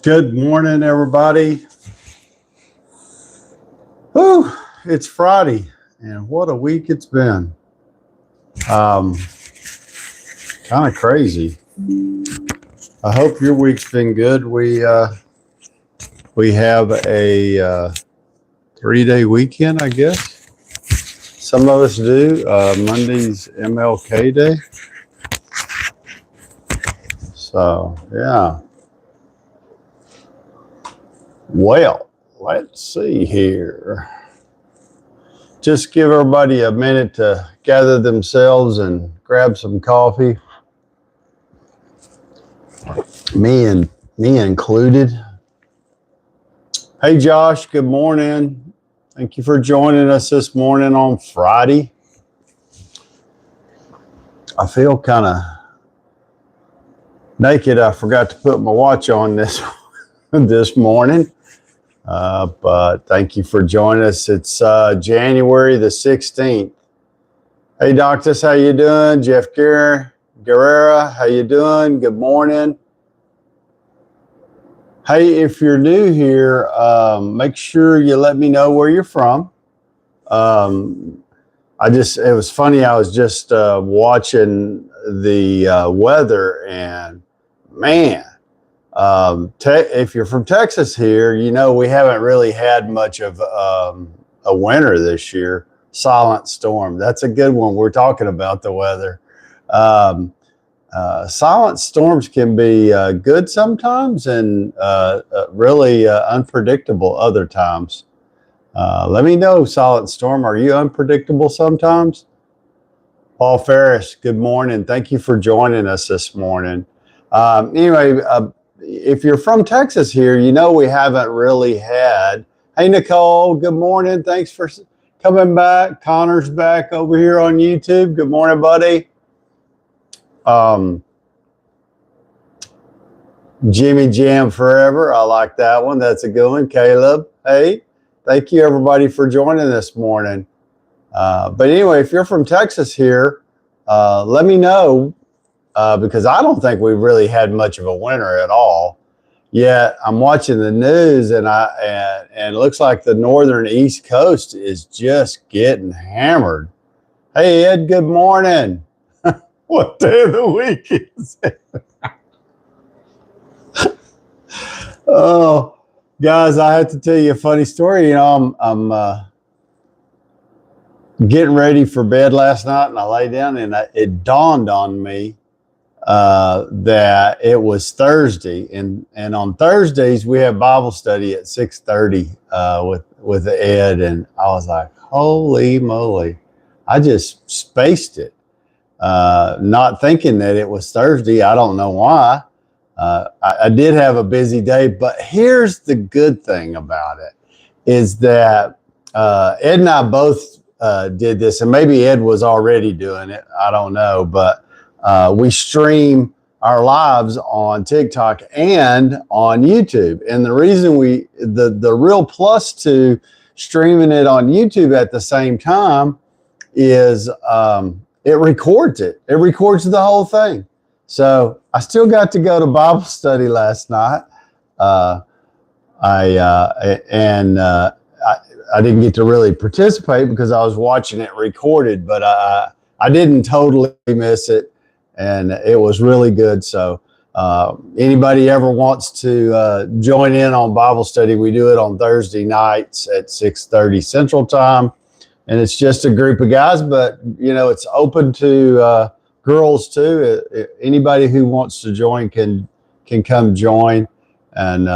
Good morning, everybody. Whew, it's Friday, and what a week it's been. Um, kind of crazy. I hope your week's been good. We have a 3-day weekend, I guess. Some of us do. Monday's MLK Day, so yeah. Well, let's see here. Just give everybody a minute to gather themselves and grab some coffee. Me included. Hey Josh, good morning. Thank you for joining us this morning on Friday. I feel kind of naked. I forgot to put my watch on this morning. But thank you for joining us. It's January the 16th. Hey doctors, how you doing? Jeff Guerrera, how you doing? Good morning. Hey, if you're new here, make sure you let me know where you're from. It was funny. I was just watching the weather, and man, if you're from Texas here, you know we haven't really had much of a winter this year. Silent storm. That's a good one. We're talking about the weather. Silent storms can be good sometimes and really unpredictable other times. Let me know, Silent Storm, are you unpredictable sometimes? Paul Ferris, good morning. Thank you for joining us this morning. Anyway, if you're from Texas here, you know we haven't really had. Hey, Nicole, good morning. Thanks for coming back. Connor's back over here on YouTube. Good morning, buddy. Jimmy Jam Forever. I like that one. That's a good one. Caleb, hey. Thank you, everybody, for joining this morning. But anyway, if you're from Texas here, let me know because I don't think we've really had much of a winter at all. Yet I'm watching the news and it looks like the northern East Coast is just getting hammered. Hey, Ed, good morning. What day of the week is it? Oh, guys, I have to tell you a funny story. You know, I'm getting ready for bed last night, and I lay down, and it dawned on me that it was Thursday, and on Thursdays we have Bible study at 6:30 with Ed, and I was like, holy moly, I just spaced it, not thinking that it was Thursday. I don't know why. I did have a busy day, but here's the good thing about it is that Ed and I both did this, and maybe Ed was already doing it. I don't know, but we stream our lives on TikTok and on YouTube. And the reason the real plus to streaming it on YouTube at the same time is it records it. It records the whole thing. So I still got to go to Bible study last night. I didn't get to really participate because I was watching it recorded, but I didn't totally miss it, and it was really good. So anybody ever wants to join in on Bible study, we do it on Thursday nights at 6:30 Central Time, and it's just a group of guys, but you know it's open to girls too. Anybody who wants to join can come join, and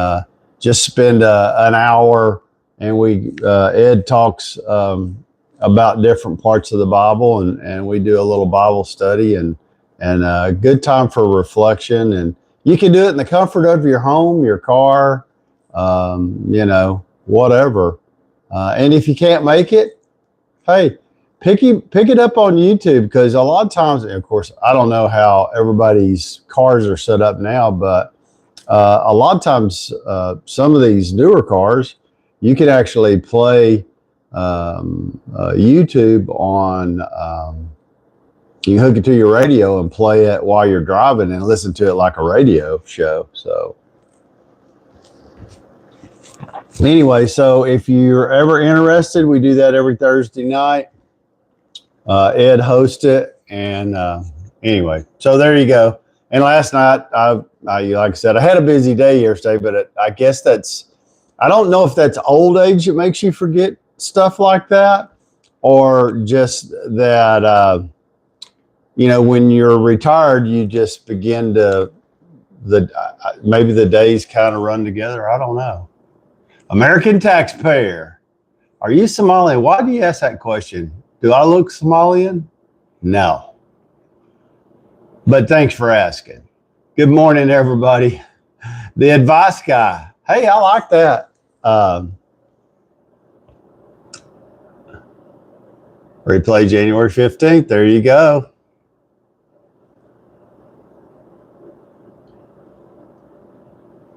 just spend an hour, and Ed talks about different parts of the Bible, and we do a little Bible study and a good time for reflection. And you can do it in the comfort of your home, your car, you know, whatever. And if you can't make it, hey, pick it up on YouTube, because a lot of times, of course, I don't know how everybody's cars are set up now, but a lot of times, some of these newer cars, you can actually play YouTube on. You can hook it to your radio and play it while you're driving and listen to it like a radio show. So Anyway, so if you're ever interested, we do that every Thursday night. Ed hosts it, and anyway, so there you go. And last night, like I said, I had a busy day yesterday, but I guess I don't know if that's old age that makes you forget stuff like that, or just that, when you're retired, you just begin to, maybe the days kind of run together. I don't know. American taxpayer, are you Somalian? Why do you ask that question? Do I look Somalian? No. But thanks for asking. Good morning, everybody. The advice guy. Hey, I like that. Replay January 15th. There you go.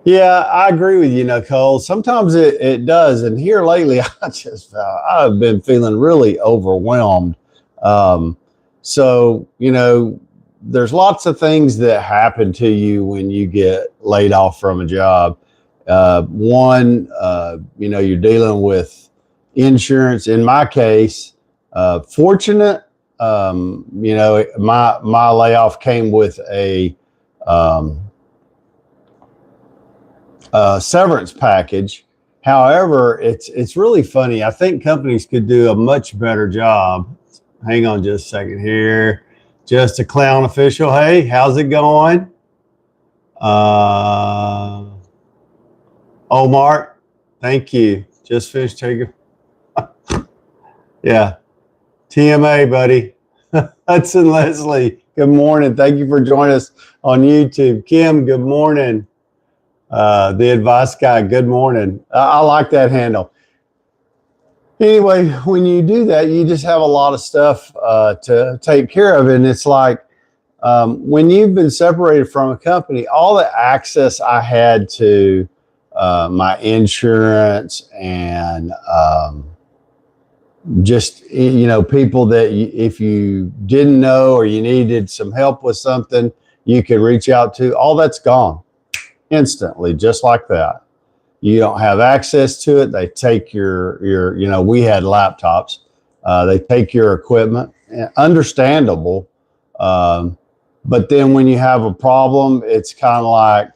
Yeah, I agree with you, Nicole. Sometimes it does. And here lately, I've been feeling really overwhelmed. Um, so, there's lots of things that happen to you when you get laid off from a job. One, you're dealing with insurance. In my case, fortunate, my layoff came with a severance package. However, it's really funny. I think companies could do a much better job. Hang on just a second here. Just a clown official. Hey, how's it going? Omar, thank you. Just finished taking. Yeah. TMA, buddy. Hudson Leslie, good morning. Thank you for joining us on YouTube. Kim, good morning. The advice guy, good morning. I like that handle. Anyway, when you do that, you just have a lot of stuff to take care of. And it's like when you've been separated from a company, all the access I had to my insurance and just, people that if you didn't know or you needed some help with something, you could reach out to, all that's gone instantly, just like that. You don't have access to it. They take your we had laptops. They take your equipment. Understandable. But then when you have a problem, it's kind of like,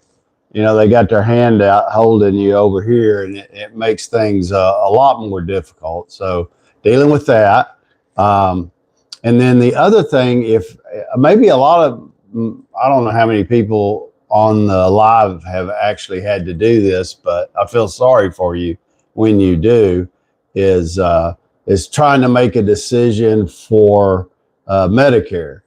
they got their hand out holding you over here, and it makes things a lot more difficult. So dealing with that. And then the other thing, if maybe a lot of, I don't know how many people on the live have actually had to do this, but I feel sorry for you when you do, is trying to make a decision for Medicare.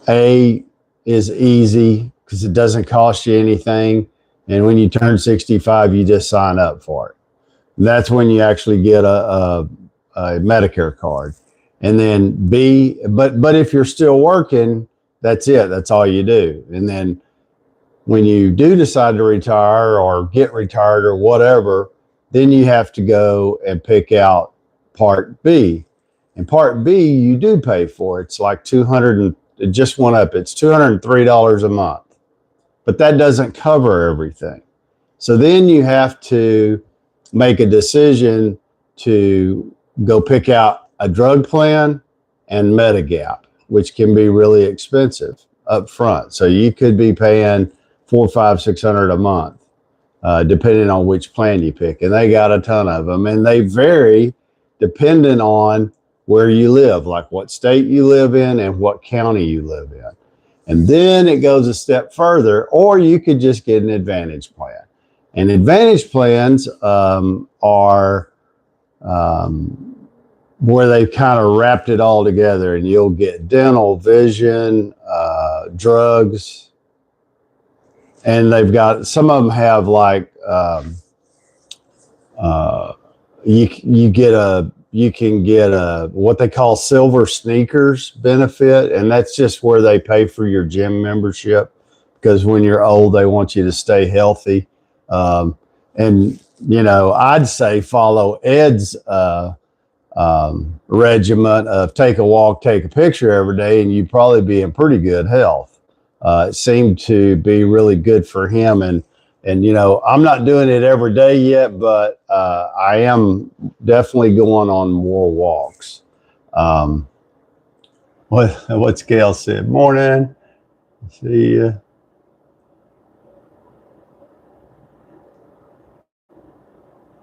A is easy because it doesn't cost you anything. And when you turn 65, you just sign up for it. And that's when you actually get a Medicare card. And then B, but if you're still working, that's it. That's all you do. And then when you do decide to retire or get retired or whatever, then you have to go and pick out Part B. And Part B, you do pay for. It's like it just went up. It's $203 a month. But that doesn't cover everything. So then you have to make a decision to go pick out a drug plan and Medigap, which can be really expensive up front. So you could be paying $400, $500, $600 a month, depending on which plan you pick. And they got a ton of them, and they vary depending on where you live, like what state you live in and what county you live in. And then it goes a step further, or you could just get an Advantage plan. And Advantage plans are where they've kind of wrapped it all together, and you'll get dental, vision, drugs, and they've got, some of them have like you can get a what they call silver sneakers benefit, and that's just where they pay for your gym membership, because when you're old, they want you to stay healthy. And I'd say follow Ed's regimen of take a walk, take a picture every day, and you'd probably be in pretty good health. It seemed to be really good for him. And And I'm not doing it every day yet, but I am definitely going on more walks. Um, what's Gail said? Morning. See you.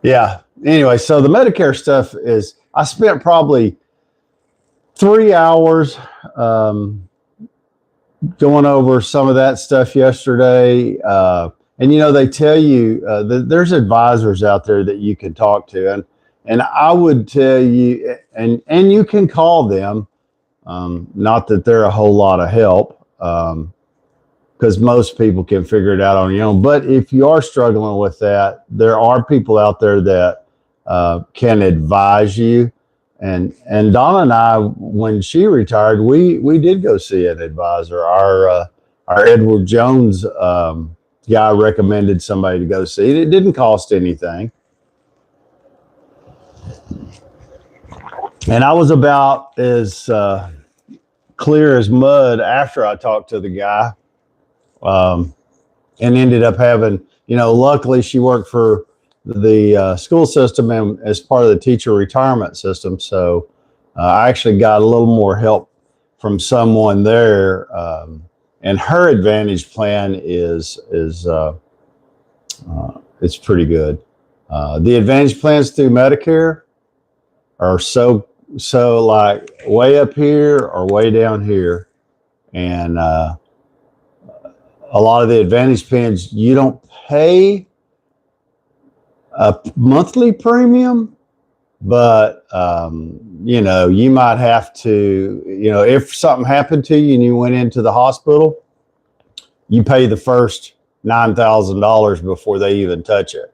Yeah. Anyway, so the Medicare stuff is, I spent probably 3 hours going over some of that stuff yesterday. And they tell you that there's advisors out there that you can talk to, and I would tell you, and you can call them. Not that they're a whole lot of help, because most people can figure it out on your own. But if you are struggling with that, there are people out there that can advise you. And Donna and I, when she retired, we did go see an advisor. Our Edward Jones guy recommended somebody to go see. It didn't cost anything. And I was about as clear as mud after I talked to the guy, and ended up having, luckily she worked for the school system and as part of the teacher retirement system. So I actually got a little more help from someone there. And her Advantage plan is it's pretty good. The Advantage plans through Medicare are so like way up here or way down here. And a lot of the Advantage plans, you don't pay a monthly premium, but you might have to, if something happened to you and you went into the hospital, you pay the first $9,000 before they even touch it.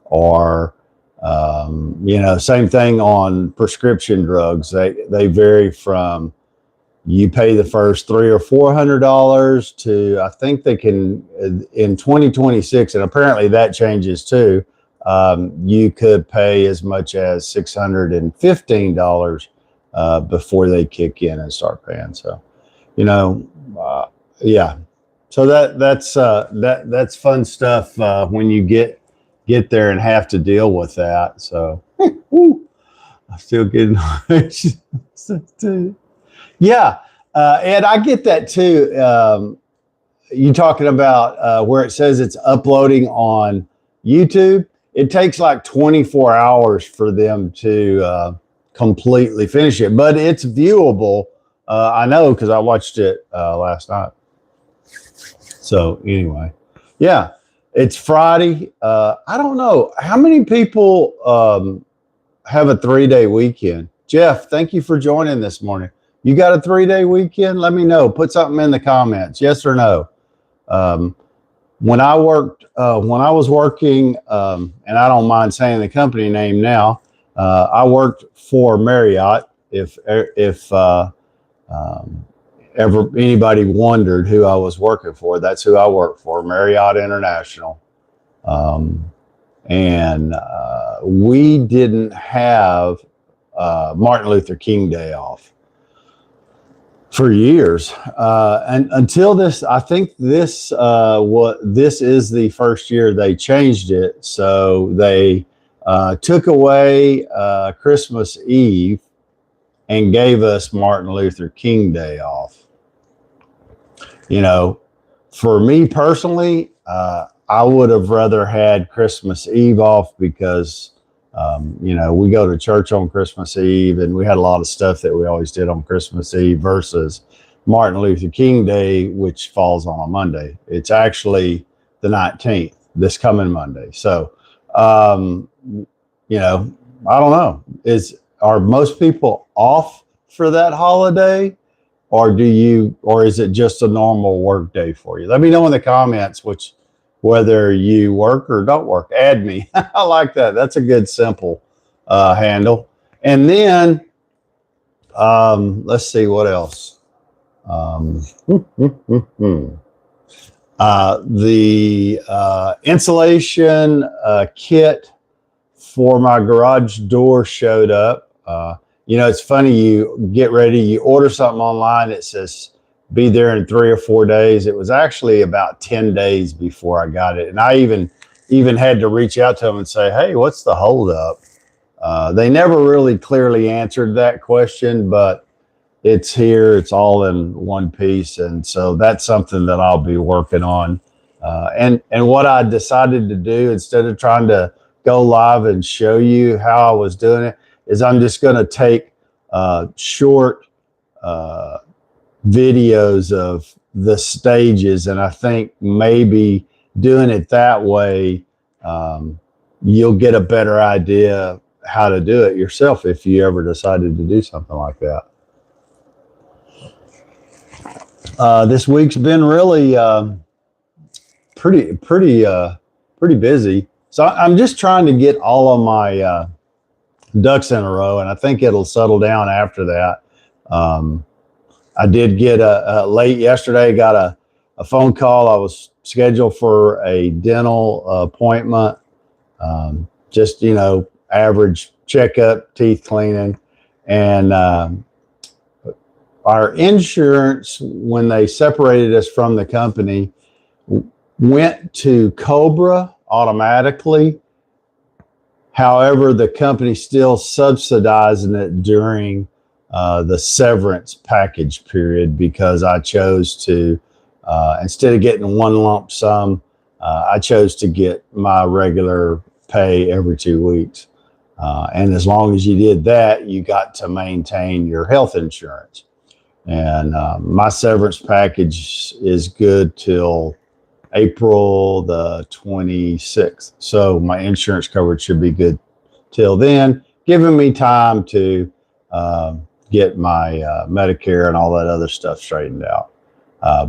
Or same thing on prescription drugs. They vary from, you pay the first $300 or $400 to, I think they can, in 2026, and apparently that changes too. You could pay as much as $615 before they kick in and start paying. So, yeah. So that's fun stuff when you get there and have to deal with that. So, I'm still getting yeah. And I get that too. You talking about where it says it's uploading on YouTube. It takes like 24 hours for them to completely finish it, but it's viewable. I know because I watched it last night. So anyway, yeah, it's Friday. I don't know how many people have a 3-day weekend. Jeff, thank you for joining this morning. You got a 3-day weekend? Let me know. Put something in the comments, yes or no. When I was working, and I don't mind saying the company name now, I worked for Marriott. If ever anybody wondered who I was working for, that's who I worked for, Marriott International. And we didn't have Martin Luther King Day off for years, and until this, I think this is the first year they changed it. So they took away Christmas Eve and gave us Martin Luther King Day off. For me personally, I would have rather had Christmas Eve off because we go to church on Christmas Eve, and we had a lot of stuff that we always did on Christmas Eve versus Martin Luther King Day, which falls on a Monday. It's actually the 19th, this coming Monday. So, I don't know. Are most people off for that holiday, or is it just a normal work day for you? Let me know in the comments whether you work or don't work. Add me. I like that. That's a good, simple handle. And then let's see what else. The insulation kit for my garage door showed up. It's funny. You get ready, you order something online. It says be there in 3 or 4 days. It was actually about 10 days before I got it. And I even had to reach out to them and say, hey, what's the holdup? They never really clearly answered that question, but it's here. It's all in one piece. And so that's something that I'll be working on. And what I decided to do, instead of trying to go live and show you how I was doing it, is I'm just going to take short videos of the stages. And I think maybe doing it that way, you'll get a better idea how to do it yourself if you ever decided to do something like that. This week's been really pretty busy. So I'm just trying to get all of my ducks in a row, and I think it'll settle down after that. I did get late yesterday, got a phone call. I was scheduled for a dental appointment, just, average checkup, teeth cleaning. And our insurance, when they separated us from the company, went to Cobra automatically. However, the company still subsidizing it during the severance package period, because I chose to, instead of getting one lump sum, I chose to get my regular pay every 2 weeks. And as long as you did that, you got to maintain your health insurance. And my severance package is good till April the 26th. So my insurance coverage should be good till then, giving me time to get my Medicare and all that other stuff straightened out.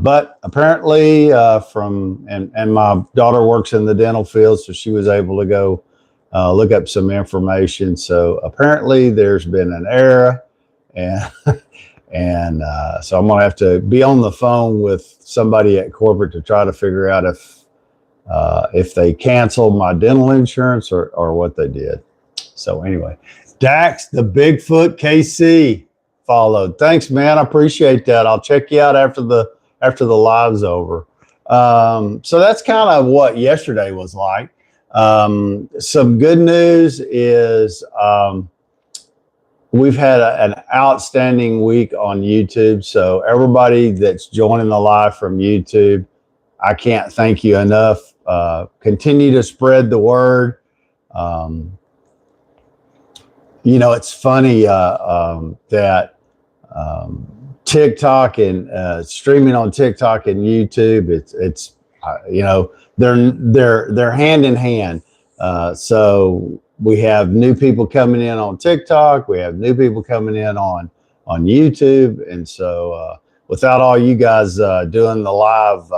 But apparently and my daughter works in the dental field, so she was able to go look up some information. So apparently there's been an error, and and so I'm going to have to be on the phone with somebody at corporate to try to figure out if they canceled my dental insurance or what they did. So anyway, Dax, the Bigfoot KC followed. Thanks, man. I appreciate that. I'll check you out after the live's over. So that's kind of what yesterday was like. Some good news is we've had an outstanding week on YouTube. So everybody that's joining the live from YouTube, I can't thank you enough. Continue to spread the word. It's funny that TikTok and streaming on TikTok and YouTube, it's they're hand in hand. So we have new people coming in on TikTok. We have new people coming in on YouTube. And so without all you guys doing the live,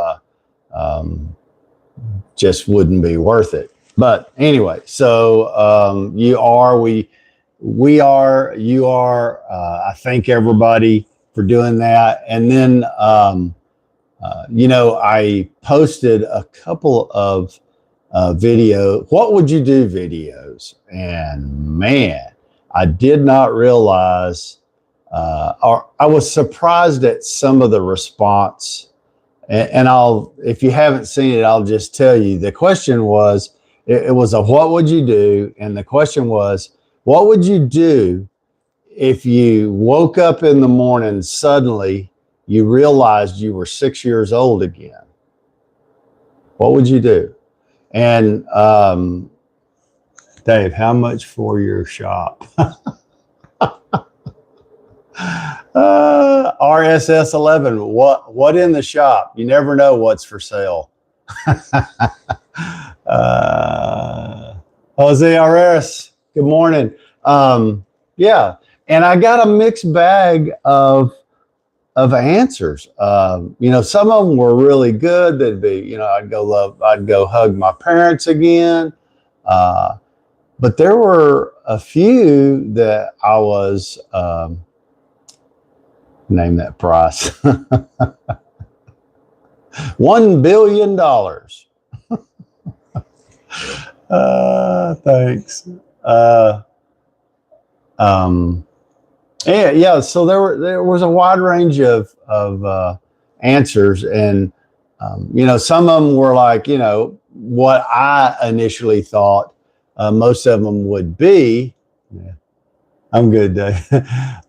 just wouldn't be worth it. But anyway, so you are, I thank everybody for doing that. And then, I posted a couple of what would you do videos, and man, I did not realize, or I was surprised at some of the response. And if you haven't seen it, I'll just tell you, the question was, it was a, what would you do? And the question was, what would you do if you woke up in the morning, suddenly you realized you were 6 years old again? What would you do? And Dave, how much for your shop? RSS 11. What in the shop? You never know what's for sale. Jose RS, good morning. Yeah, and I got a mixed bag of answers. Some of them were really good. That'd be, I'd go hug my parents again. But there were a few that I was, name that price. $1 billion. Thanks. Yeah. So there was a wide range of answers. And, some of them were like, what I initially thought most of them would be. Yeah, I'm good, Dave.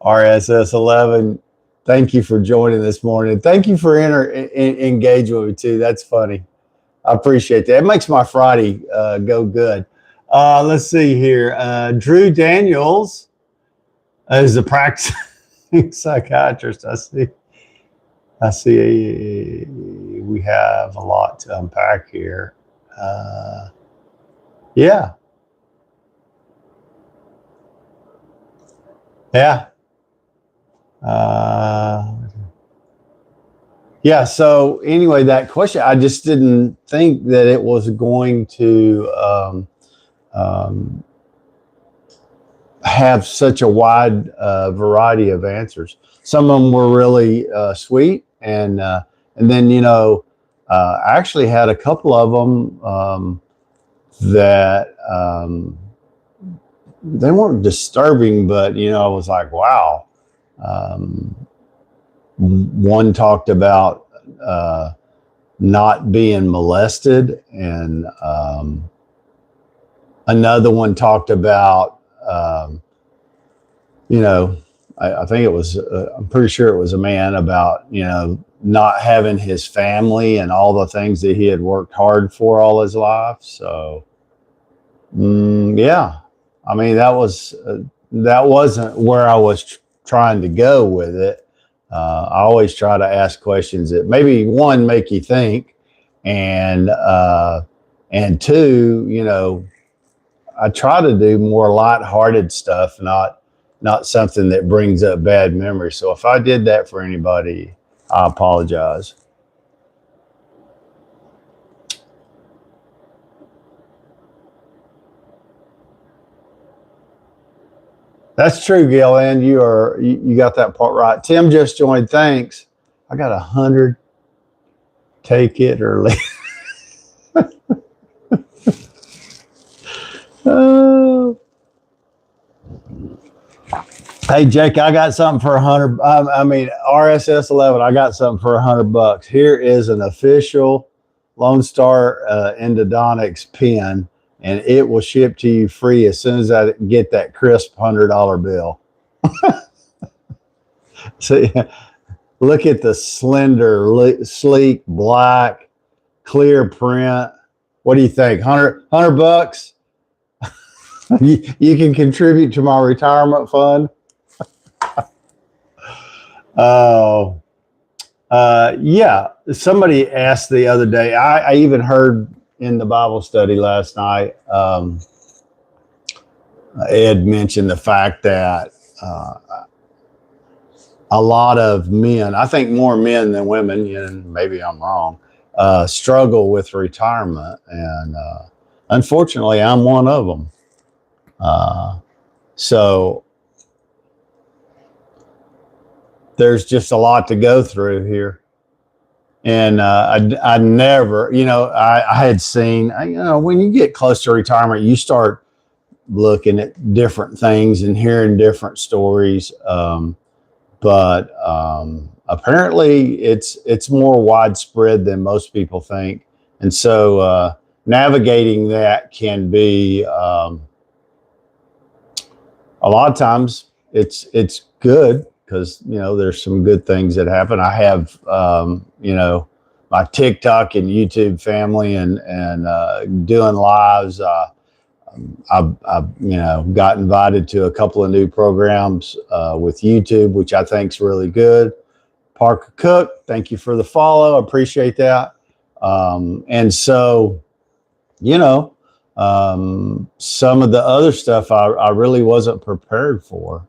RSS 11. Thank you for joining this morning. Thank you for engaging with me too. That's funny. I appreciate that. It makes my Friday go good. Let's see here. Drew Daniels is a practicing psychiatrist. I see we have a lot to unpack here. Yeah. Yeah. Yeah. So anyway, that question, I just didn't think that it was going to have such a wide variety of answers. Some of them were really sweet, and then I actually had a couple of them that they weren't disturbing, but I was like, wow. One talked about not being molested, and another one talked about I think it was I'm pretty sure it was a man, about not having his family and all the things that he had worked hard for all his life. So yeah, I mean, that wasn't where I was trying to go with it. I always try to ask questions that maybe, one, make you think, and two, I try to do more lighthearted stuff, not something that brings up bad memories. So if I did that for anybody, I apologize. That's true, Gail, and you got that part right. Tim just joined. Thanks. I got 100. Take it or leave. Hey, Jake, I got something for 100. I mean, RSS 11. I got something for $100. Here is an official Lone Star Endodontics pen, and it will ship to you free as soon as I get that crisp $100 bill. See, look at the slender, sleek, black, clear print. What do you think? $100? You can contribute to my retirement fund. Oh, yeah. Somebody asked the other day, I even heard in the Bible study last night, Ed mentioned the fact that a lot of men, I think more men than women, and maybe I'm wrong, struggle with retirement. And unfortunately, I'm one of them. So there's just a lot to go through here. And I never, I had seen, when you get close to retirement, you start looking at different things and hearing different stories. But apparently it's more widespread than most people think. And so navigating that can be, a lot of times it's good, because there's some good things that happen. I have my TikTok and YouTube family, and doing lives. I've got invited to a couple of new programs with YouTube, which I think is really good. Parker Cook, thank you for the follow. I appreciate that. And so, some of the other stuff I really wasn't prepared for.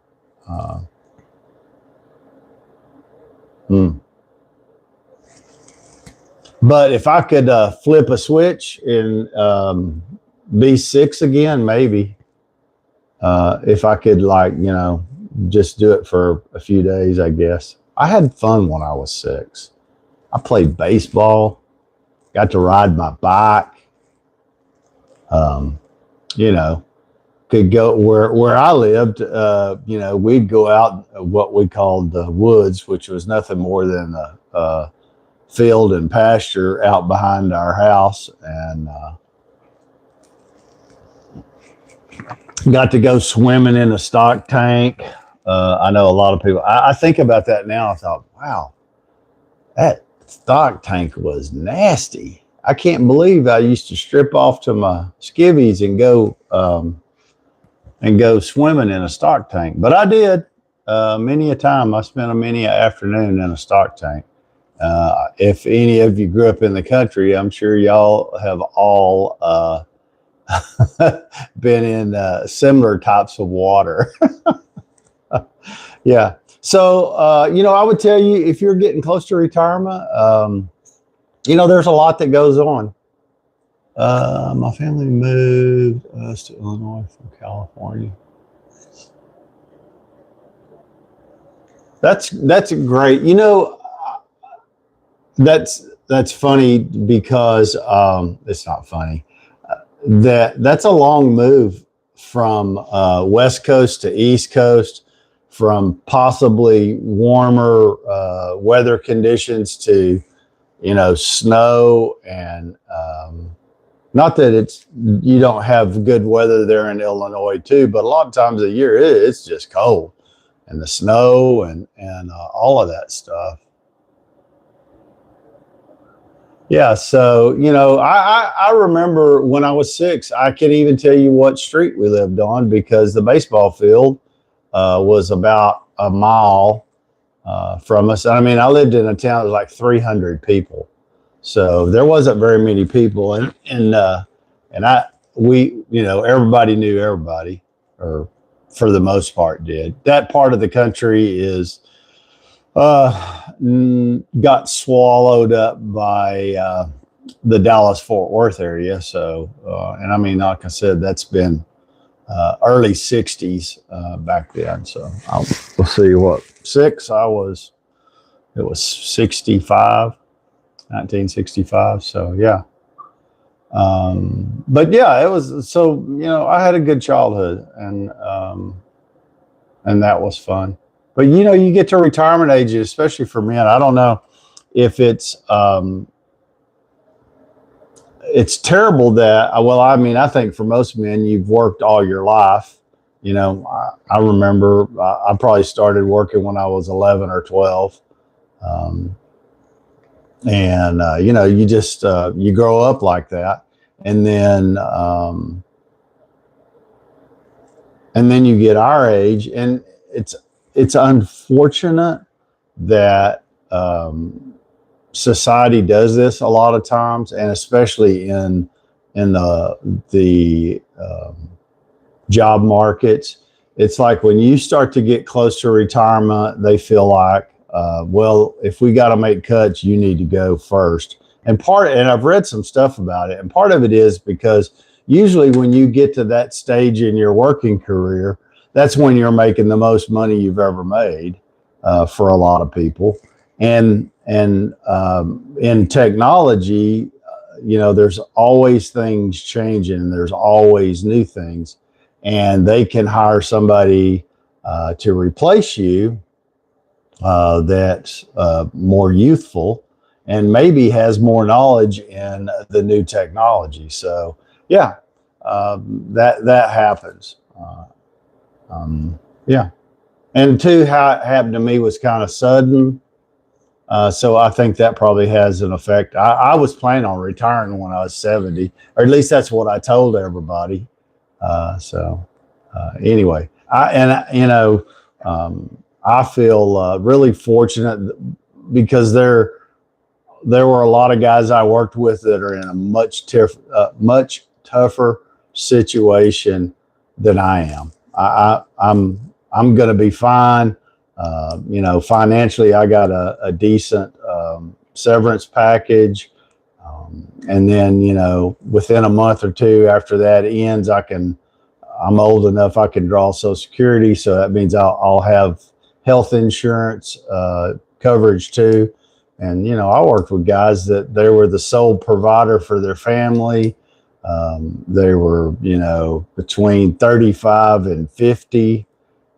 But if I could flip a switch and be 6 again, maybe. If I could, just do it for a few days, I guess. I had fun when I was 6. I played baseball, got to ride my bike. Could go where I lived. We'd go out what we called the woods, which was nothing more than field and pasture out behind our house, and got to go swimming in a stock tank. I know a lot of people, I think about that now. I thought, wow, that stock tank was nasty. I can't believe I used to strip off to my skivvies and go swimming in a stock tank. But I did many a time. I spent a many afternoon in a stock tank. If any of you grew up in the country, I'm sure y'all have all been in similar types of water. Yeah. So, I would tell you, if you're getting close to retirement, there's a lot that goes on. My family moved us to Illinois from California. That's great. That's funny because it's not funny. That's a long move from West Coast to East Coast, from possibly warmer weather conditions to snow, and not that you don't have good weather there in Illinois too, but a lot of times of the year it's just cold, and the snow and all of that stuff. Yeah, so I remember when I was 6, I can even tell you what street we lived on, because the baseball field was about a mile from us. I mean, I lived in a town of like 300 people, so there wasn't very many people, and everybody knew everybody, or for the most part did. That part of the country is got swallowed up by the Dallas-Fort Worth area. So, and I mean, like I said, that's been early 60s back then. So we'll see what, it was 65, 1965. So yeah. But yeah, it was, so, I had a good childhood, and that was fun. But you get to retirement age, especially for men. I don't know if it's terrible that, well, I mean, I think for most men, you've worked all your life. I remember I probably started working when I was 11 or 12. You just, you grow up like that. And then you get our age, and it's unfortunate that society does this a lot of times, and especially in the job markets. It's like when you start to get close to retirement, they feel like, well, if we got to make cuts, you need to go first. And I've read some stuff about it, and part of it is because usually when you get to that stage in your working career, that's when you're making the most money you've ever made, for a lot of people. And in technology, there's always things changing. There's always new things, and they can hire somebody to replace you that's more youthful and maybe has more knowledge in the new technology. So yeah, that happens. Yeah. And two, how it happened to me was kind of sudden. So I think that probably has an effect. I was planning on retiring when I was 70, or at least that's what I told everybody. Anyway, I feel really fortunate, because there were a lot of guys I worked with that are in a much tougher situation than I am. I'm going to be fine. Financially, I got a decent severance package. And then, within a month or two after that ends, I'm old enough I can draw Social Security. So that means I'll have health insurance coverage too. And, I worked with guys that they were the sole provider for their family. They were, between 35 and 50,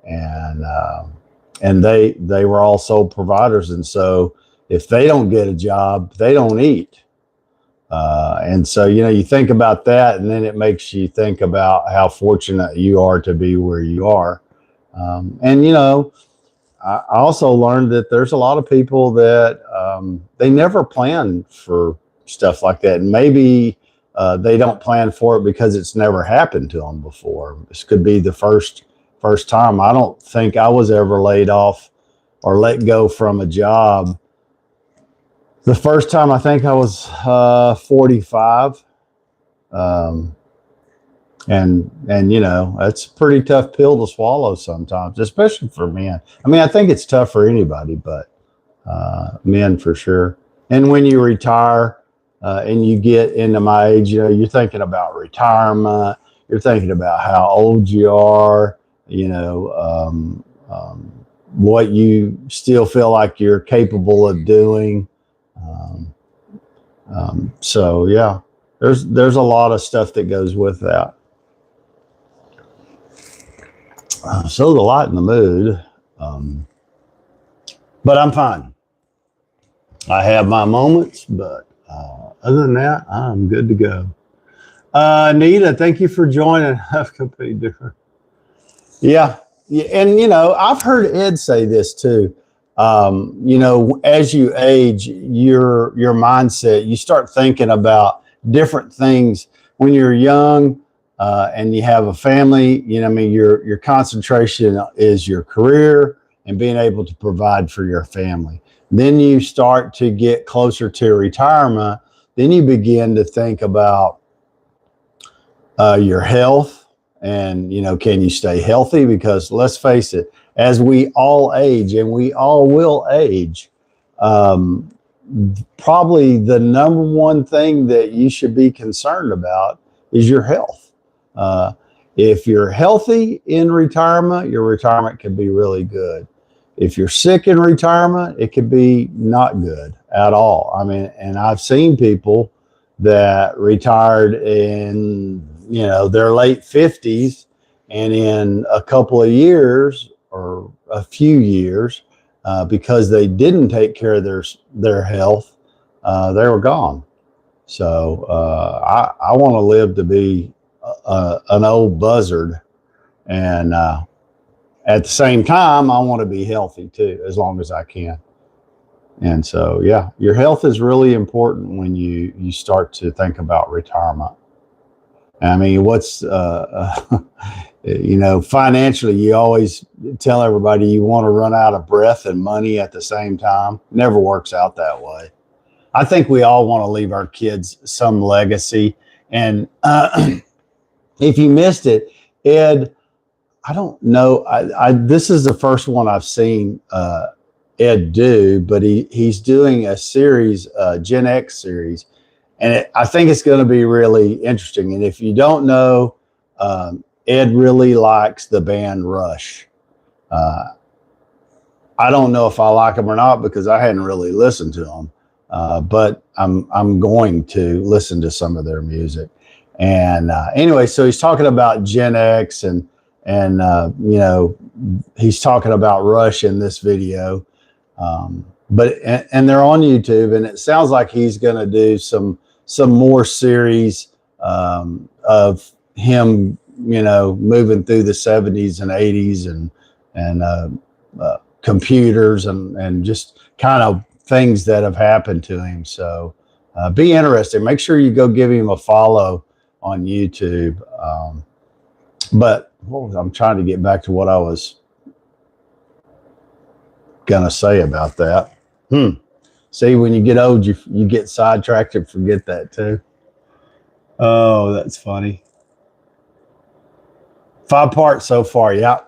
and they were all sole providers. And so if they don't get a job, they don't eat. And so, you think about that, and then it makes you think about how fortunate you are to be where you are. And, I also learned that there's a lot of people that they never plan for stuff like that. And maybe they don't plan for it because it's never happened to them before. This could be the first time. I don't think I was ever laid off or let go from a job. The first time I think I was 45. Um, and that's a pretty tough pill to swallow sometimes, especially for men. I mean, I think it's tough for anybody, but men for sure. And when you retire and you get into my age, you're thinking about retirement. You're thinking about how old you are. What you still feel like you're capable of doing. So yeah, there's a lot of stuff that goes with that. So a lot in the mood, but I'm fine. I have my moments, but other than that, I'm good to go. Nita, thank you for joining. I've completely different. Yeah, and I've heard Ed say this too. As you age, your mindset, you start thinking about different things. When you're young and you have a family, I mean, your concentration is your career and being able to provide for your family. Then you start to get closer to retirement. Then you begin to think about your health. And, can you stay healthy? Because let's face it, as we all age, and we all will age, probably the number one thing that you should be concerned about is your health. If you're healthy in retirement, your retirement can be really good. If you're sick in retirement, it could be not good at all. I mean, and I've seen people that retired in their late 50s, and in a couple of years or a few years, because they didn't take care of their health, they were gone. So I want to live to be an old buzzard, and at the same time, I want to be healthy too, as long as I can. And so, yeah, your health is really important when you start to think about retirement. I mean, financially, you always tell everybody you want to run out of breath and money at the same time. It never works out that way. I think we all want to leave our kids some legacy. And if you missed it, Ed, I don't know. This is the first one I've seen Ed do, but he's doing a series, Gen X series. And I think it's going to be really interesting. And if you don't know, Ed really likes the band Rush. I don't know if I like them or not because I hadn't really listened to them, but I'm going to listen to some of their music. And anyway, so he's talking about Gen X, and he's talking about Rush in this video. But they're on YouTube, and it sounds like he's going to do some more series of him, moving through the 70s and 80s and computers and just kind of things that have happened to him. So be interested. Make sure you go give him a follow on YouTube. But I'm trying to get back to what I was going to say about that. See, when you get old, you get sidetracked and forget that too. Oh, that's funny. 5 parts so far. Yeah.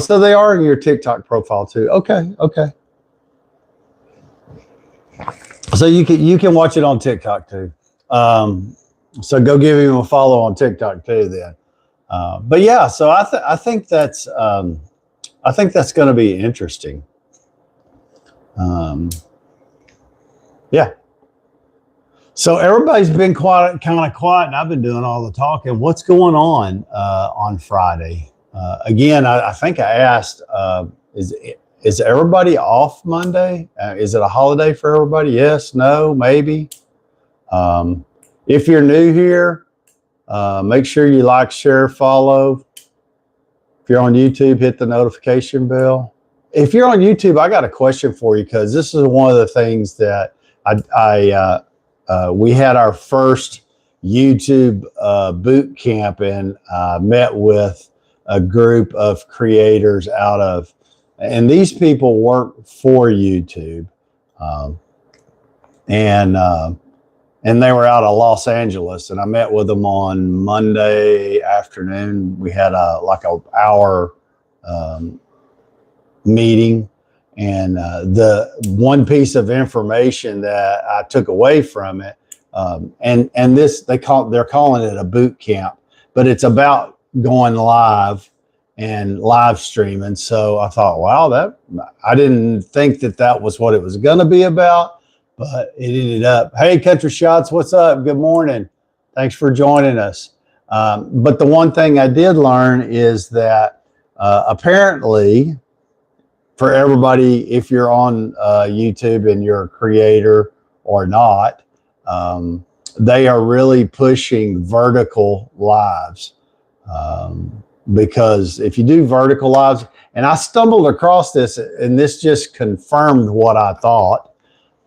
So they are in your TikTok profile too. Okay. So you can watch it on TikTok too. So go give him a follow on TikTok too then. But yeah, so I think that's going to be interesting. Yeah. So everybody's been kind of quiet, and I've been doing all the talking. What's going on Friday? Again, I think I asked, is is everybody off Monday? Is it a holiday for everybody? Yes, no, maybe. If you're new here, make sure you like, share, follow. If you're on YouTube, hit the notification bell. If you're on YouTube, I got a question for you, because this is one of the things that we had our first YouTube boot camp, and met with a group of creators out of, and these people work for YouTube, um, and they were out of Los Angeles, and I met with them on Monday afternoon. We had a hour meeting, and the one piece of information that I took away from it, and this they're calling it a boot camp, but it's about going live and live streaming. So I thought, wow, I didn't think that was what it was going to be about, but it ended up. Hey, Country Shots, what's up? Good morning. Thanks for joining us. But the one thing I did learn is that apparently, for everybody, if you're on YouTube and you're a creator or not, they are really pushing vertical lives. Because if you do vertical lives, and I stumbled across this, and this just confirmed what I thought,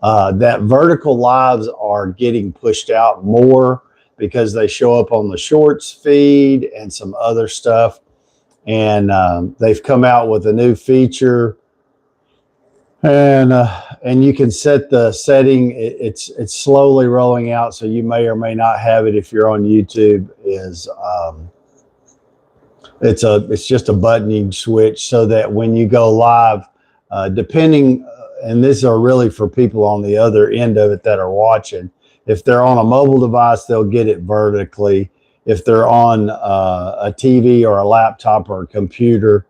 that vertical lives are getting pushed out more because they show up on the shorts feed and some other stuff. And they've come out with a new feature, and you can set the setting. It's slowly rolling out, so you may or may not have it if you're on YouTube. It's just a button you switch, so that when you go live, depending, and these are really for people on the other end of it that are watching. If they're on a mobile device, they'll get it vertically. If they're on a TV or a laptop or a computer,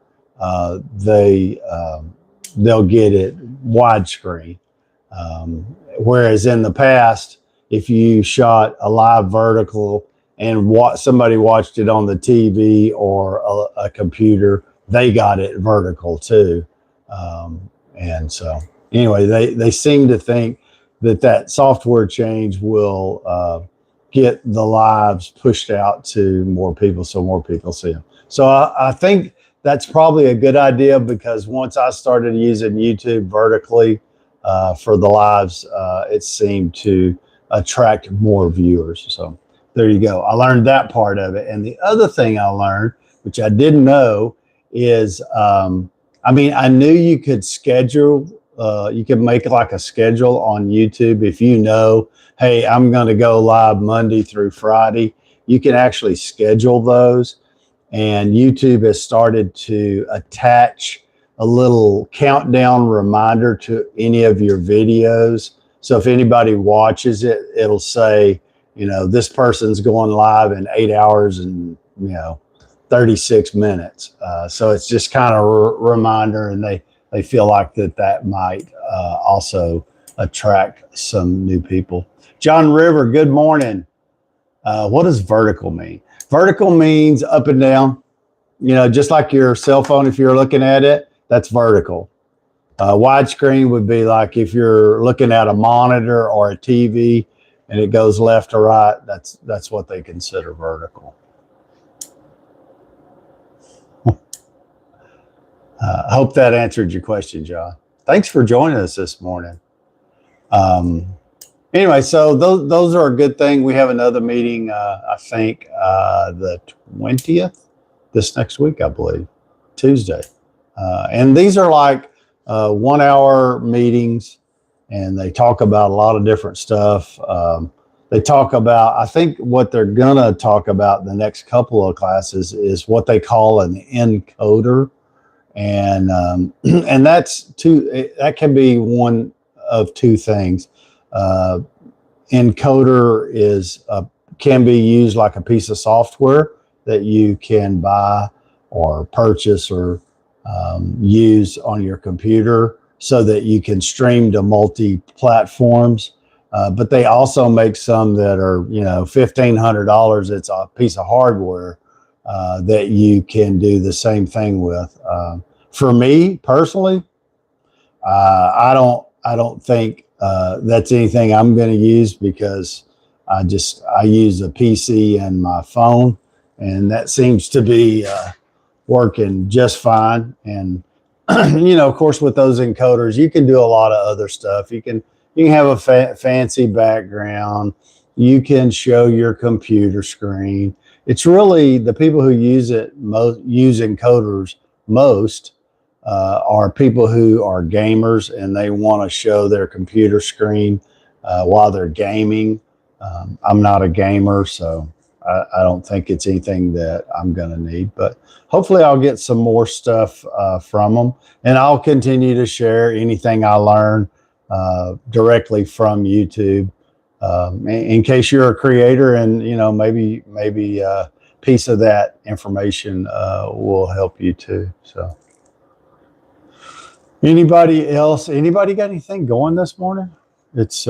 they'll get it widescreen. Whereas in the past, if you shot a live vertical and somebody watched it on the TV or a computer, they got it vertical too. And so anyway, they seem to think that software change will get the lives pushed out to more people, so more people see them. So I think that's probably a good idea, because once I started using YouTube vertically for the lives, it seemed to attract more viewers. So there you go. I learned that part of it. And the other thing I learned, which I didn't know, is I knew you could schedule, you could make like a schedule on YouTube. If you know, hey, I'm going to go live Monday through Friday, you can actually schedule those. And YouTube has started to attach a little countdown reminder to any of your videos. So if anybody watches it, it'll say, this person's going live in 8 hours and 36 minutes. So it's just kind of a reminder, and they feel like that might also attract some new people. John River, good morning. What does vertical mean? Vertical means up and down. Just like your cell phone, if you're looking at it, that's vertical. Widescreen would be like if you're looking at a monitor or a TV and it goes left or right, that's what they consider vertical. I hope that answered your question, John. Thanks for joining us this morning. Anyway, so those are a good thing. We have another meeting, I think, the 20th, this next week, I believe, Tuesday. And these are like 1 hour meetings, and they talk about a lot of different stuff. They talk about, I think what they're going to talk about in the next couple of classes is what they call an encoder. And that can be one of two things. Encoder can be used like a piece of software that you can buy or purchase or use on your computer so that you can stream to multi-platforms. But they also make some that are, $1,500. It's a piece of hardware that you can do the same thing with. For me personally, I don't think that's anything I'm going to use, because I use a PC and my phone, and that seems to be working just fine. And of course, with those encoders, you can do a lot of other stuff. You can have a fancy background. You can show your computer screen. It's really the people who use encoders most are people who are gamers, and they want to show their computer screen while they're gaming. I'm not a gamer, so I don't think it's anything that I'm going to need, but hopefully I'll get some more stuff from them, and I'll continue to share anything I learn directly from YouTube. In case you're a creator, and maybe a piece of that information will help you too. So anybody else, got anything going this morning? It's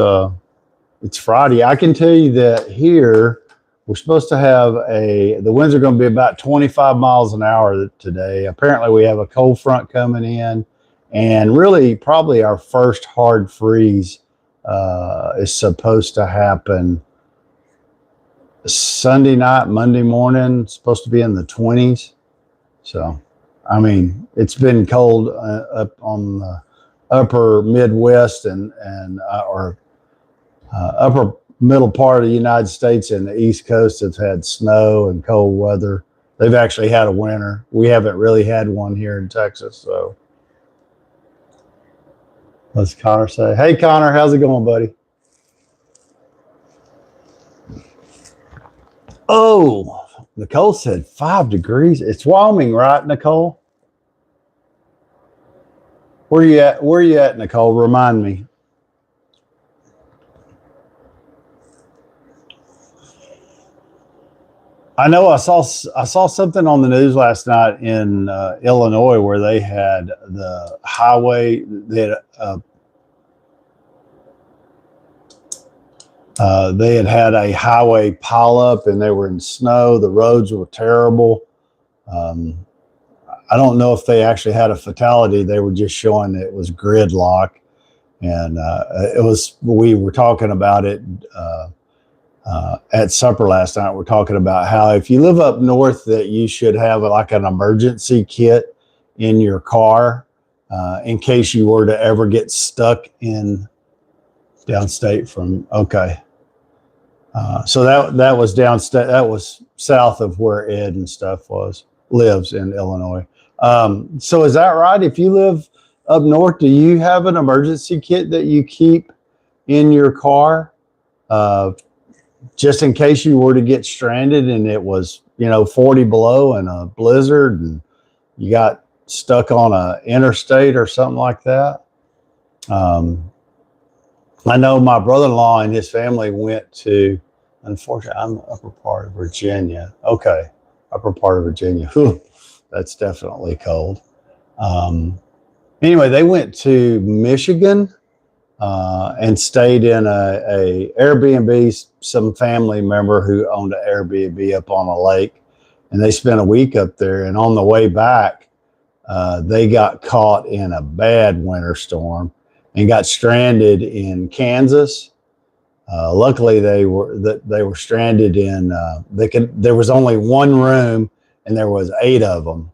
Friday. I can tell you that here we're supposed to have the winds are going to be about 25 miles an hour today. Apparently we have a cold front coming in, and really probably our first hard freeze is supposed to happen Sunday night, Monday morning. It's supposed to be in the 20s. So, I mean, it's been cold up on the upper Midwest or upper middle part of the United States, and the East Coast have had snow and cold weather. They've actually had a winter. We haven't really had one here in Texas. So let's Connor say, hey Connor, how's it going, buddy? Oh, Nicole said 5 degrees. It's Wyoming, right, Nicole? Where you at, Nicole? Remind me. I know I saw something on the news last night in Illinois where they had the highway. They had a highway pileup, and they were in snow. The roads were terrible. I don't know if they actually had a fatality. They were just showing that it was gridlock, and we were talking about it at supper last night. We're talking about how if you live up north, that you should have like an emergency kit in your car in case you were to ever get stuck in downstate from. Okay. So that was downstate. That was south of where Ed and stuff lives in Illinois. So is that right? If you live up north, do you have an emergency kit that you keep in your car? Just in case you were to get stranded and it was, 40 below and a blizzard, and you got stuck on a interstate or something like that. I know my brother-in-law and his family went to, unfortunately, I'm the upper part of Virginia. Okay. Upper part of Virginia. Whew, that's definitely cold. Anyway, they went to Michigan and stayed in a Airbnb. Some family member who owned an Airbnb up on a lake, and they spent a week up there. And on the way back, they got caught in a bad winter storm and got stranded in Kansas. Luckily, they were stranded in. There was only one room, and there was 8 of them.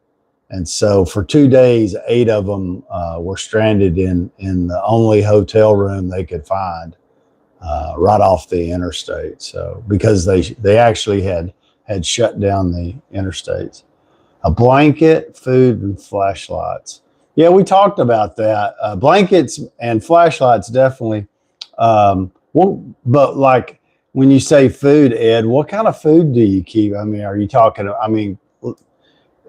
And so for 2 days, 8 of them were stranded in the only hotel room they could find right off the interstate. So because they actually had shut down the interstates. A blanket, food, and flashlights. Yeah, we talked about that. Blankets and flashlights, definitely. But like when you say food, Ed, what kind of food do you keep? I mean, are you talking? I mean,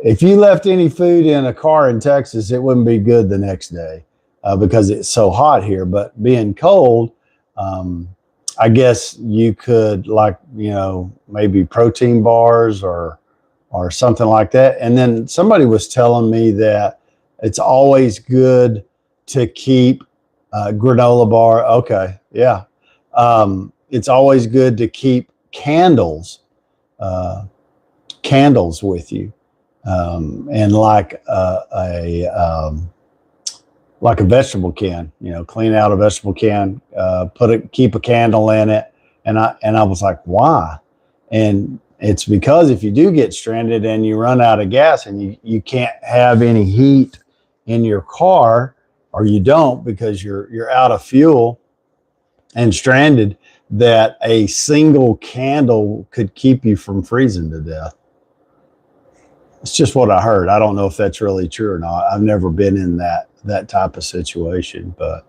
if you left any food in a car in Texas, it wouldn't be good the next day because it's so hot here. But being cold, I guess you could maybe protein bars or something like that. And then somebody was telling me that it's always good to keep granola bar. Okay, yeah. It's always good to keep candles candles with you, and like a vegetable can, clean out a vegetable can, keep a candle in it. And I was like, why? And it's because if you do get stranded and you run out of gas and you can't have any heat in your car, or you don't because you're out of fuel and stranded, that a single candle could keep you from freezing to death. It's just what I heard. I don't know if that's really true or not. I've never been in that type of situation, but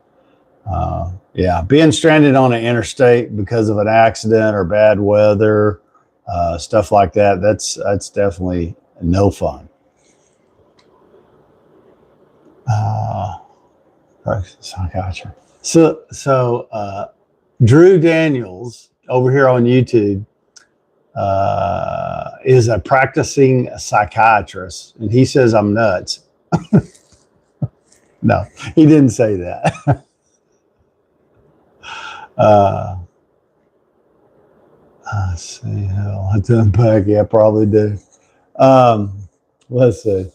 yeah, being stranded on an interstate because of an accident or bad weather, stuff like that, that's definitely no fun. Gotcha. So Drew Daniels over here on YouTube is a practicing psychiatrist, and he says I'm nuts. No, he didn't say that. Let's see. I'll have to unpack. Yeah, probably do. Let's see.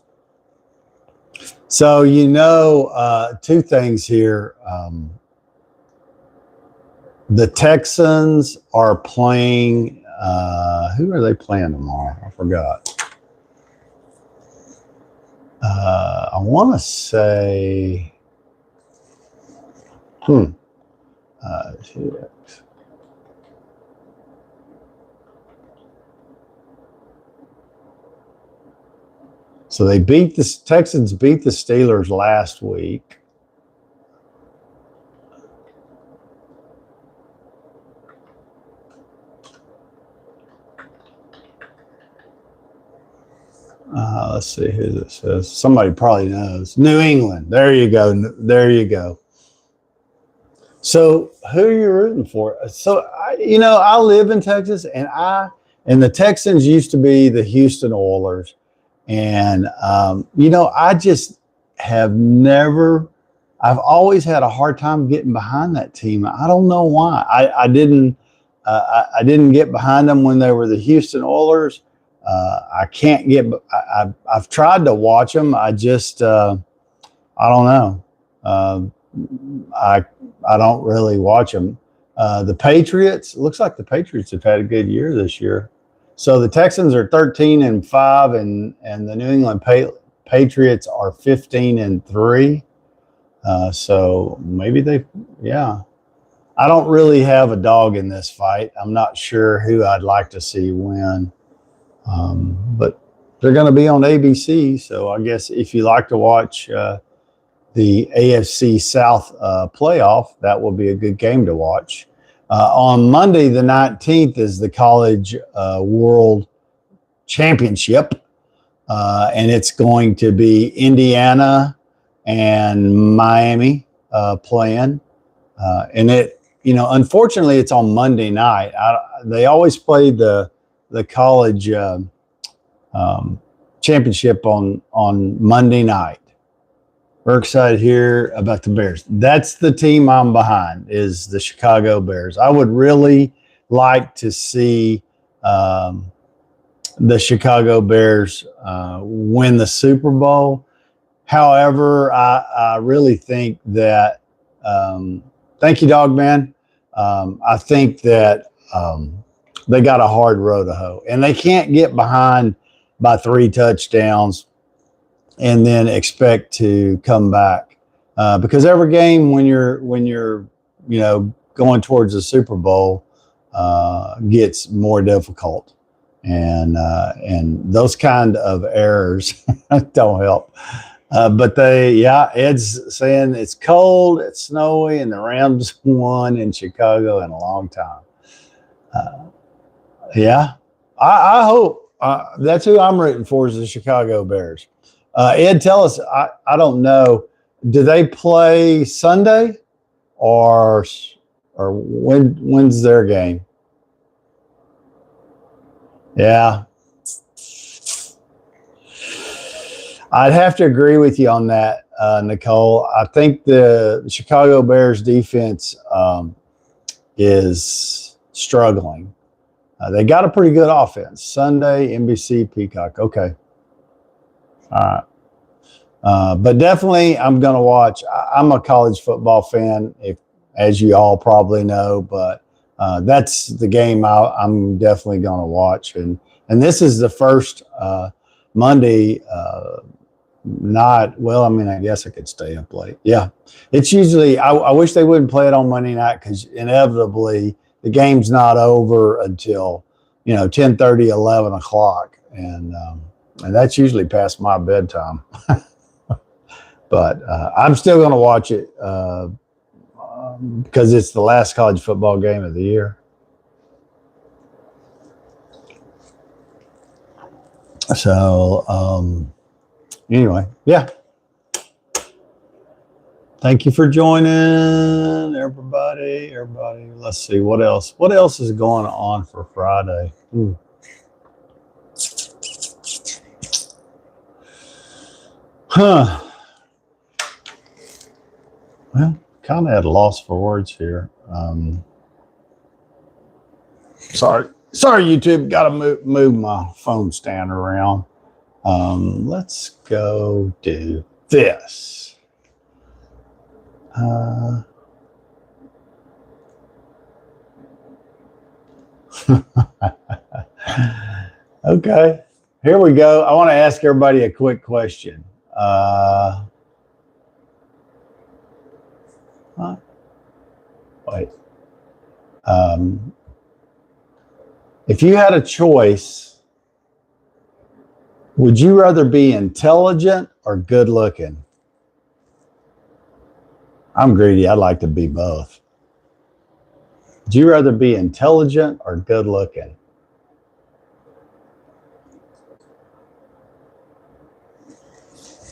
So, two things here. The Texans are playing. Who are they playing tomorrow? I forgot. I want to say. So Texans beat the Steelers last week. Let's see who this is. Somebody probably knows. New England. There you go. There you go. So who are you rooting for? So I live in Texas, and the Texans used to be the Houston Oilers, and I just have never. I've always had a hard time getting behind that team. I don't know why. I didn't get behind them when they were the Houston Oilers. I can't get. I've tried to watch them. I just I don't know. I don't really watch them. The Patriots, looks like the Patriots have had a good year this year. So the Texans are 13-5, and the New England Patriots are 15-3. So maybe yeah. I don't really have a dog in this fight. I'm not sure who I'd like to see win. But they're going to be on ABC. So I guess if you like to watch the AFC South playoff, that will be a good game to watch. On Monday, the 19th, is the College World Championship. And it's going to be Indiana and Miami playing. And unfortunately, it's on Monday night. They always play the college championship on Monday night. We're excited here about the Bears. That's the team I'm behind, is the Chicago Bears. I would really like to see the Chicago Bears win the Super Bowl. However, I really think that thank you, Dog Man. I think that they got a hard row to hoe, and they can't get behind by 3 touchdowns and then expect to come back, because every game when you're going towards the Super Bowl gets more difficult, and those kind of errors don't help. But Ed's saying it's cold, it's snowy, and the Rams won in Chicago in a long time. I hope that's who I'm rooting for, is the Chicago Bears. Ed, tell us, I don't know, do they play Sunday or when's their game? Yeah. I'd have to agree with you on that, Nicole. I think the Chicago Bears defense is struggling. They got a pretty good offense. Sunday, NBC, Peacock. Okay. All right. But definitely, I'm going to watch. I'm a college football fan, as you all probably know, but that's the game I'm definitely going to watch. And this is the first Monday night. Well, I mean, I guess I could stay up late. Yeah. It's usually, I wish they wouldn't play it on Monday night because inevitably the game's not over until, 10:30, 11 o'clock. And that's usually past my bedtime. But I'm still going to watch it because it's the last college football game of the year. So anyway, yeah. Thank you for joining, everybody. Let's see what else. What else is going on for Friday? Huh. Well, kind of at a loss for words here. Sorry, YouTube. Got to move my phone stand around. Let's go do this. Okay, here we go. I want to ask everybody a quick question. Wait. If you had a choice, would you rather be intelligent or good looking? I'm greedy. I'd like to be both. Would you rather be intelligent or good looking?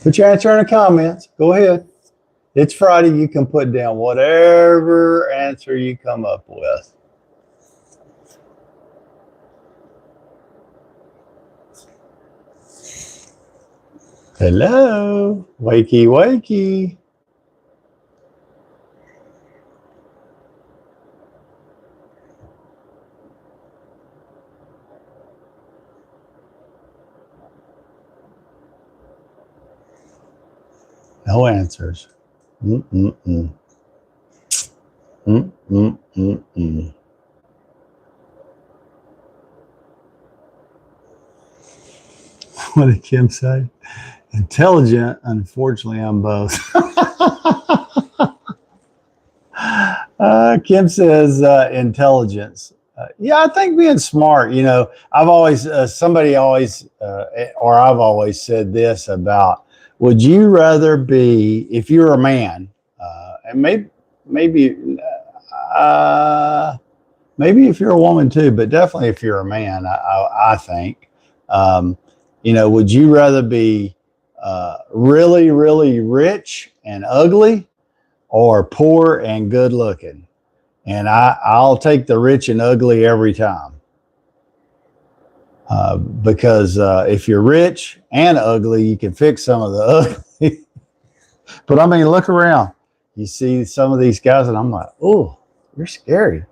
Put your answer in the comments. Go ahead. It's Friday. You can put down whatever answer you come up with. Hello. Wakey, wakey. No answers. Mm-mm-mm. Mm-mm-mm-mm. What did Kim say? Intelligent. Unfortunately, I'm both. Kim says intelligence. Yeah, I think being smart, I've always, somebody always, or I've always said this about, would you rather be, if you're a man, and maybe if you're a woman too, but definitely if you're a man, I think, would you rather be really, really rich and ugly or poor and good looking? And I'll take the rich and ugly every time. Because if you're rich and ugly, you can fix some of the ugly. But I mean, look around. You see some of these guys, and I'm like, oh, you're scary.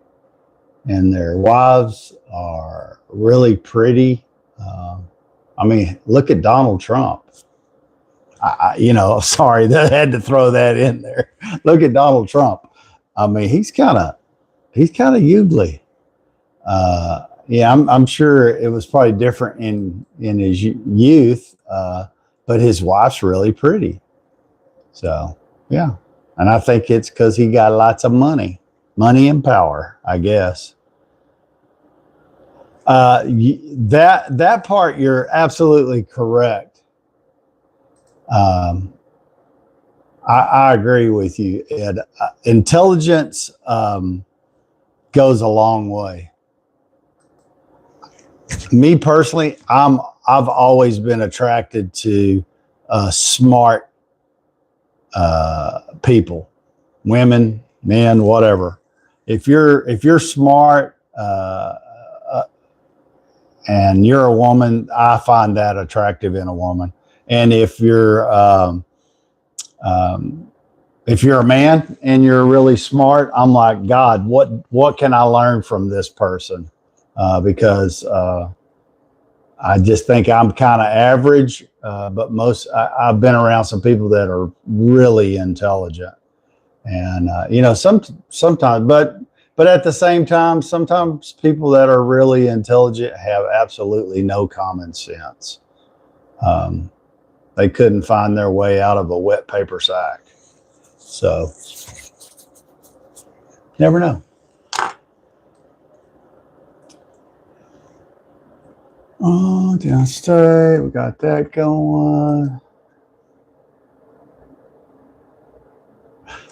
And their wives are really pretty. I mean, look at Donald Trump. Sorry, that had to throw that in there. Look at Donald Trump. I mean, he's kind of ugly. Yeah, I'm sure it was probably different in his youth, but his wife's really pretty. So yeah, and I think it's because he got lots of money and power, I guess. That part you're absolutely correct. I agree with you, Ed. Intelligence goes a long way. Me personally, I've always been attracted to smart people, women, men, whatever. If you're smart and you're a woman, I find that attractive in a woman. And if you're a man and you're really smart, I'm like, God, what can I learn from this person? because I just think I'm kind of average. But I've been around some people that are really intelligent, and sometimes, but at the same time, sometimes people that are really intelligent have absolutely no common sense. They couldn't find their way out of a wet paper sack. So, never know. Oh, downstate, we got that going.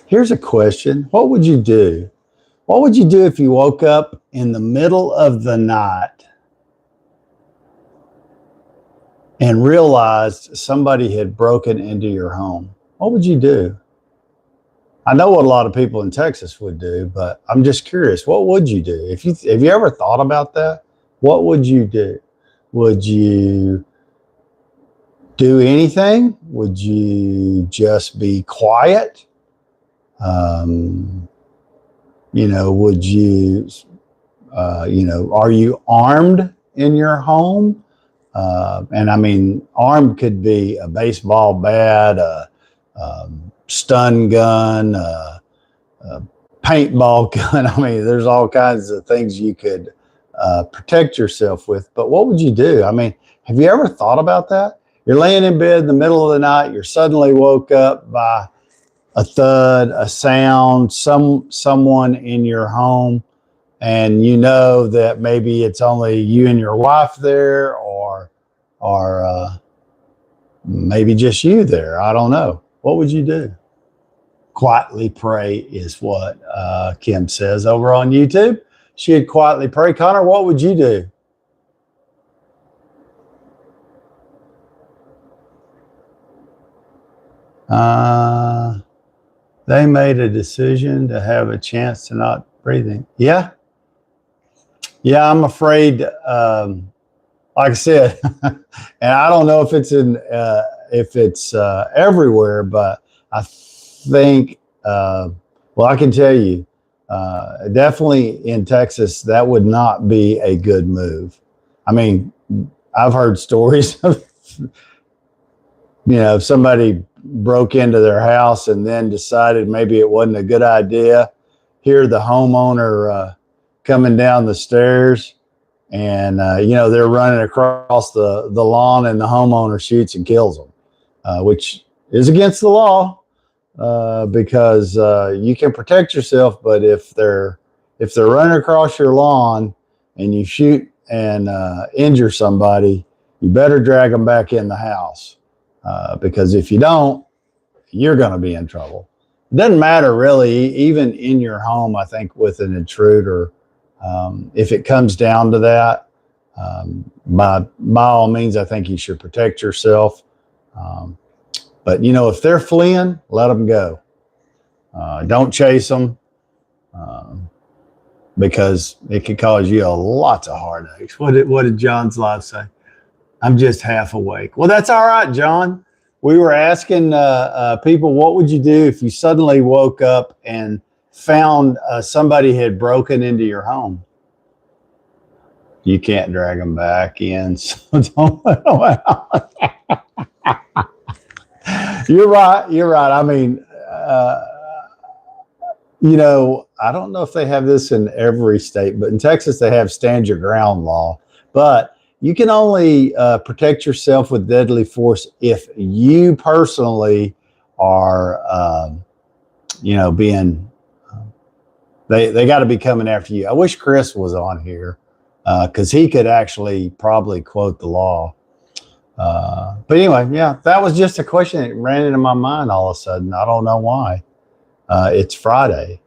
Here's a question. What would you do? What would you do if you woke up in the middle of the night and realized somebody had broken into your home? What would you do? I know what a lot of people in Texas would do, but I'm just curious. What would you do? Have you ever thought about that? What would you do? Would you do anything? Would you just be quiet? Would you, are you armed in your home? And I mean, armed could be a baseball bat, a stun gun, a paintball gun. I mean, there's all kinds of things you could protect yourself with. But what would you do? I mean, have you ever thought about that? You're laying in bed in the middle of the night. You're suddenly woke up by a thud, a sound, someone in your home, and you know that maybe it's only you and your wife there, or maybe just you there. I don't know. What would you do? Quietly pray is what Kim says over on YouTube. She'd quietly pray. Connor, what would you do? They made a decision to have a chance to not breathing. Yeah. Yeah, I'm afraid, like I said, and I don't know if it's everywhere, but I think, well, I can tell you, definitely in Texas, that would not be a good move. I mean, I've heard stories of, if somebody broke into their house and then decided maybe it wasn't a good idea. Hear the homeowner coming down the stairs, and they're running across the lawn, and the homeowner shoots and kills them, which is against the law, because you can protect yourself, but if they're running across your lawn and you shoot and injure somebody, you better drag them back in the house, because if you don't, you're going to be in trouble. It doesn't matter really, even in your home. I think with an intruder, if it comes down to that, by all means, I think you should protect yourself. But if they're fleeing, let them go. Don't chase them, because it could cause you lots of heartaches. What did John's live say? I'm just half awake. Well, that's all right, John. We were asking people, what would you do if you suddenly woke up and found somebody had broken into your home? You can't drag them back in, so don't let them out. You're right. I mean, I don't know if they have this in every state, but in Texas, they have stand your ground law. But you can only protect yourself with deadly force if you personally are, being, they got to be coming after you. I wish Chris was on here, because he could actually probably quote the law. But anyway, yeah, that was just a question that ran into my mind all of a sudden. I don't know why. It's Friday.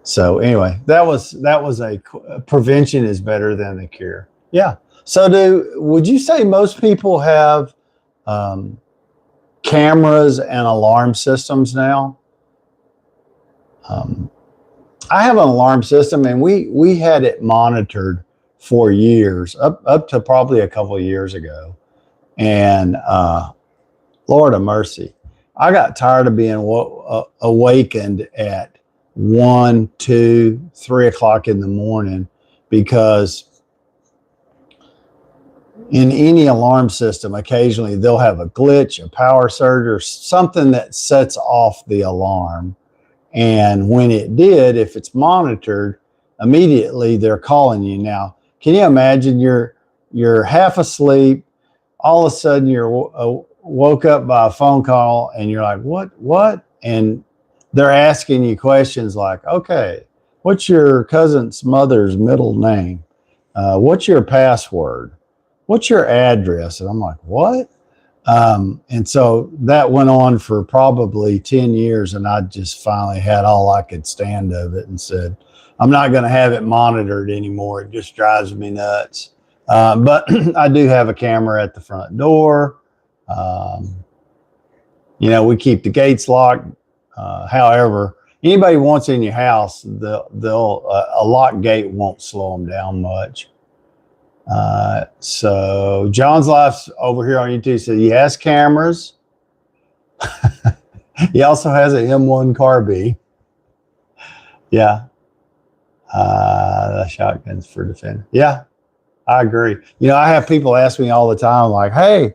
So anyway, that was a prevention is better than the cure. Yeah. So would you say most people have cameras and alarm systems now? I have an alarm system, and we had it monitored for years, up to probably a couple of years ago. And Lord of mercy, I got tired of being awakened at 1, 2, 3 o'clock in the morning, because in any alarm system, occasionally they'll have a glitch, a power surge, or something that sets off the alarm. And when it did, if it's monitored, immediately they're calling you. Now, can you imagine you're half asleep, all of a sudden you're woke up by a phone call, and you're like, what? And they're asking you questions like, okay, what's your cousin's mother's middle name? What's your password? What's your address? And I'm like, what? And so that went on for probably 10 years. And I just finally had all I could stand of it and said, I'm not going to have it monitored anymore. It just drives me nuts. But I do have a camera at the front door. We keep the gates locked. However, anybody wants in your house, a locked gate won't slow them down much. So John's Life's over here on YouTube said he has cameras. He also has an M1 carbine. Yeah. The shotguns for defense. Yeah, I agree. I have people ask me all the time, like, hey,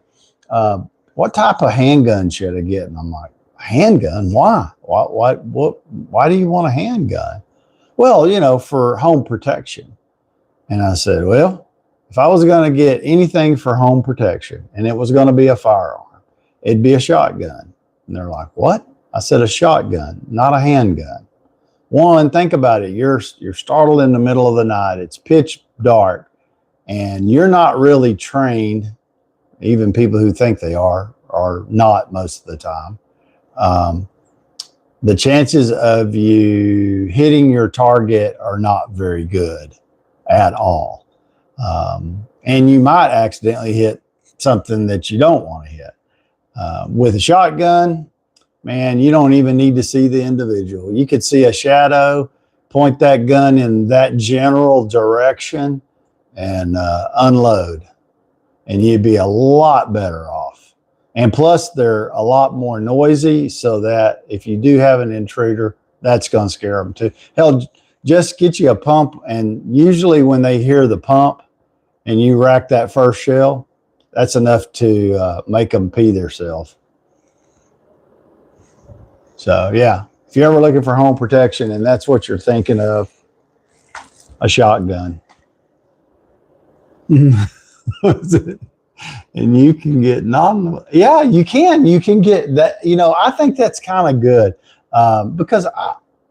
what type of handgun should I get? And I'm like, handgun? Why? Why do you want a handgun? Well, for home protection. And I said, well, if I was going to get anything for home protection and it was going to be a firearm, it'd be a shotgun. And they're like, what? I said, a shotgun, not a handgun. One, think about it. You're startled in the middle of the night. It's pitch dark and you're not really trained. Even people who think they are not most of the time. The chances of you hitting your target are not very good at all. And you might accidentally hit something that you don't want to hit. With a shotgun, man, you don't even need to see the individual. You could see a shadow, point that gun in that general direction, and unload. And you'd be a lot better off. And plus, they're a lot more noisy, so that if you do have an intruder, that's going to scare them too. Hell, just get you a pump, and usually when they hear the pump and you rack that first shell, that's enough to make them pee themselves. So, yeah, if you're ever looking for home protection and that's what you're thinking of, a shotgun. And you can get you can get that. I think that's kind of good because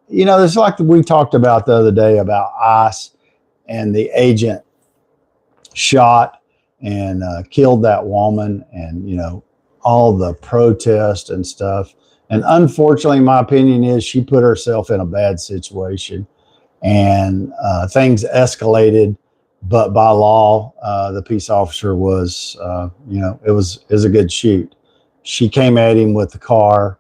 it's like we talked about the other day about ICE and the agent shot and killed that woman, and all the protest and stuff. And unfortunately, my opinion is she put herself in a bad situation, and things escalated. But by law, the peace officer was, it was a good shoot. She came at him with the car.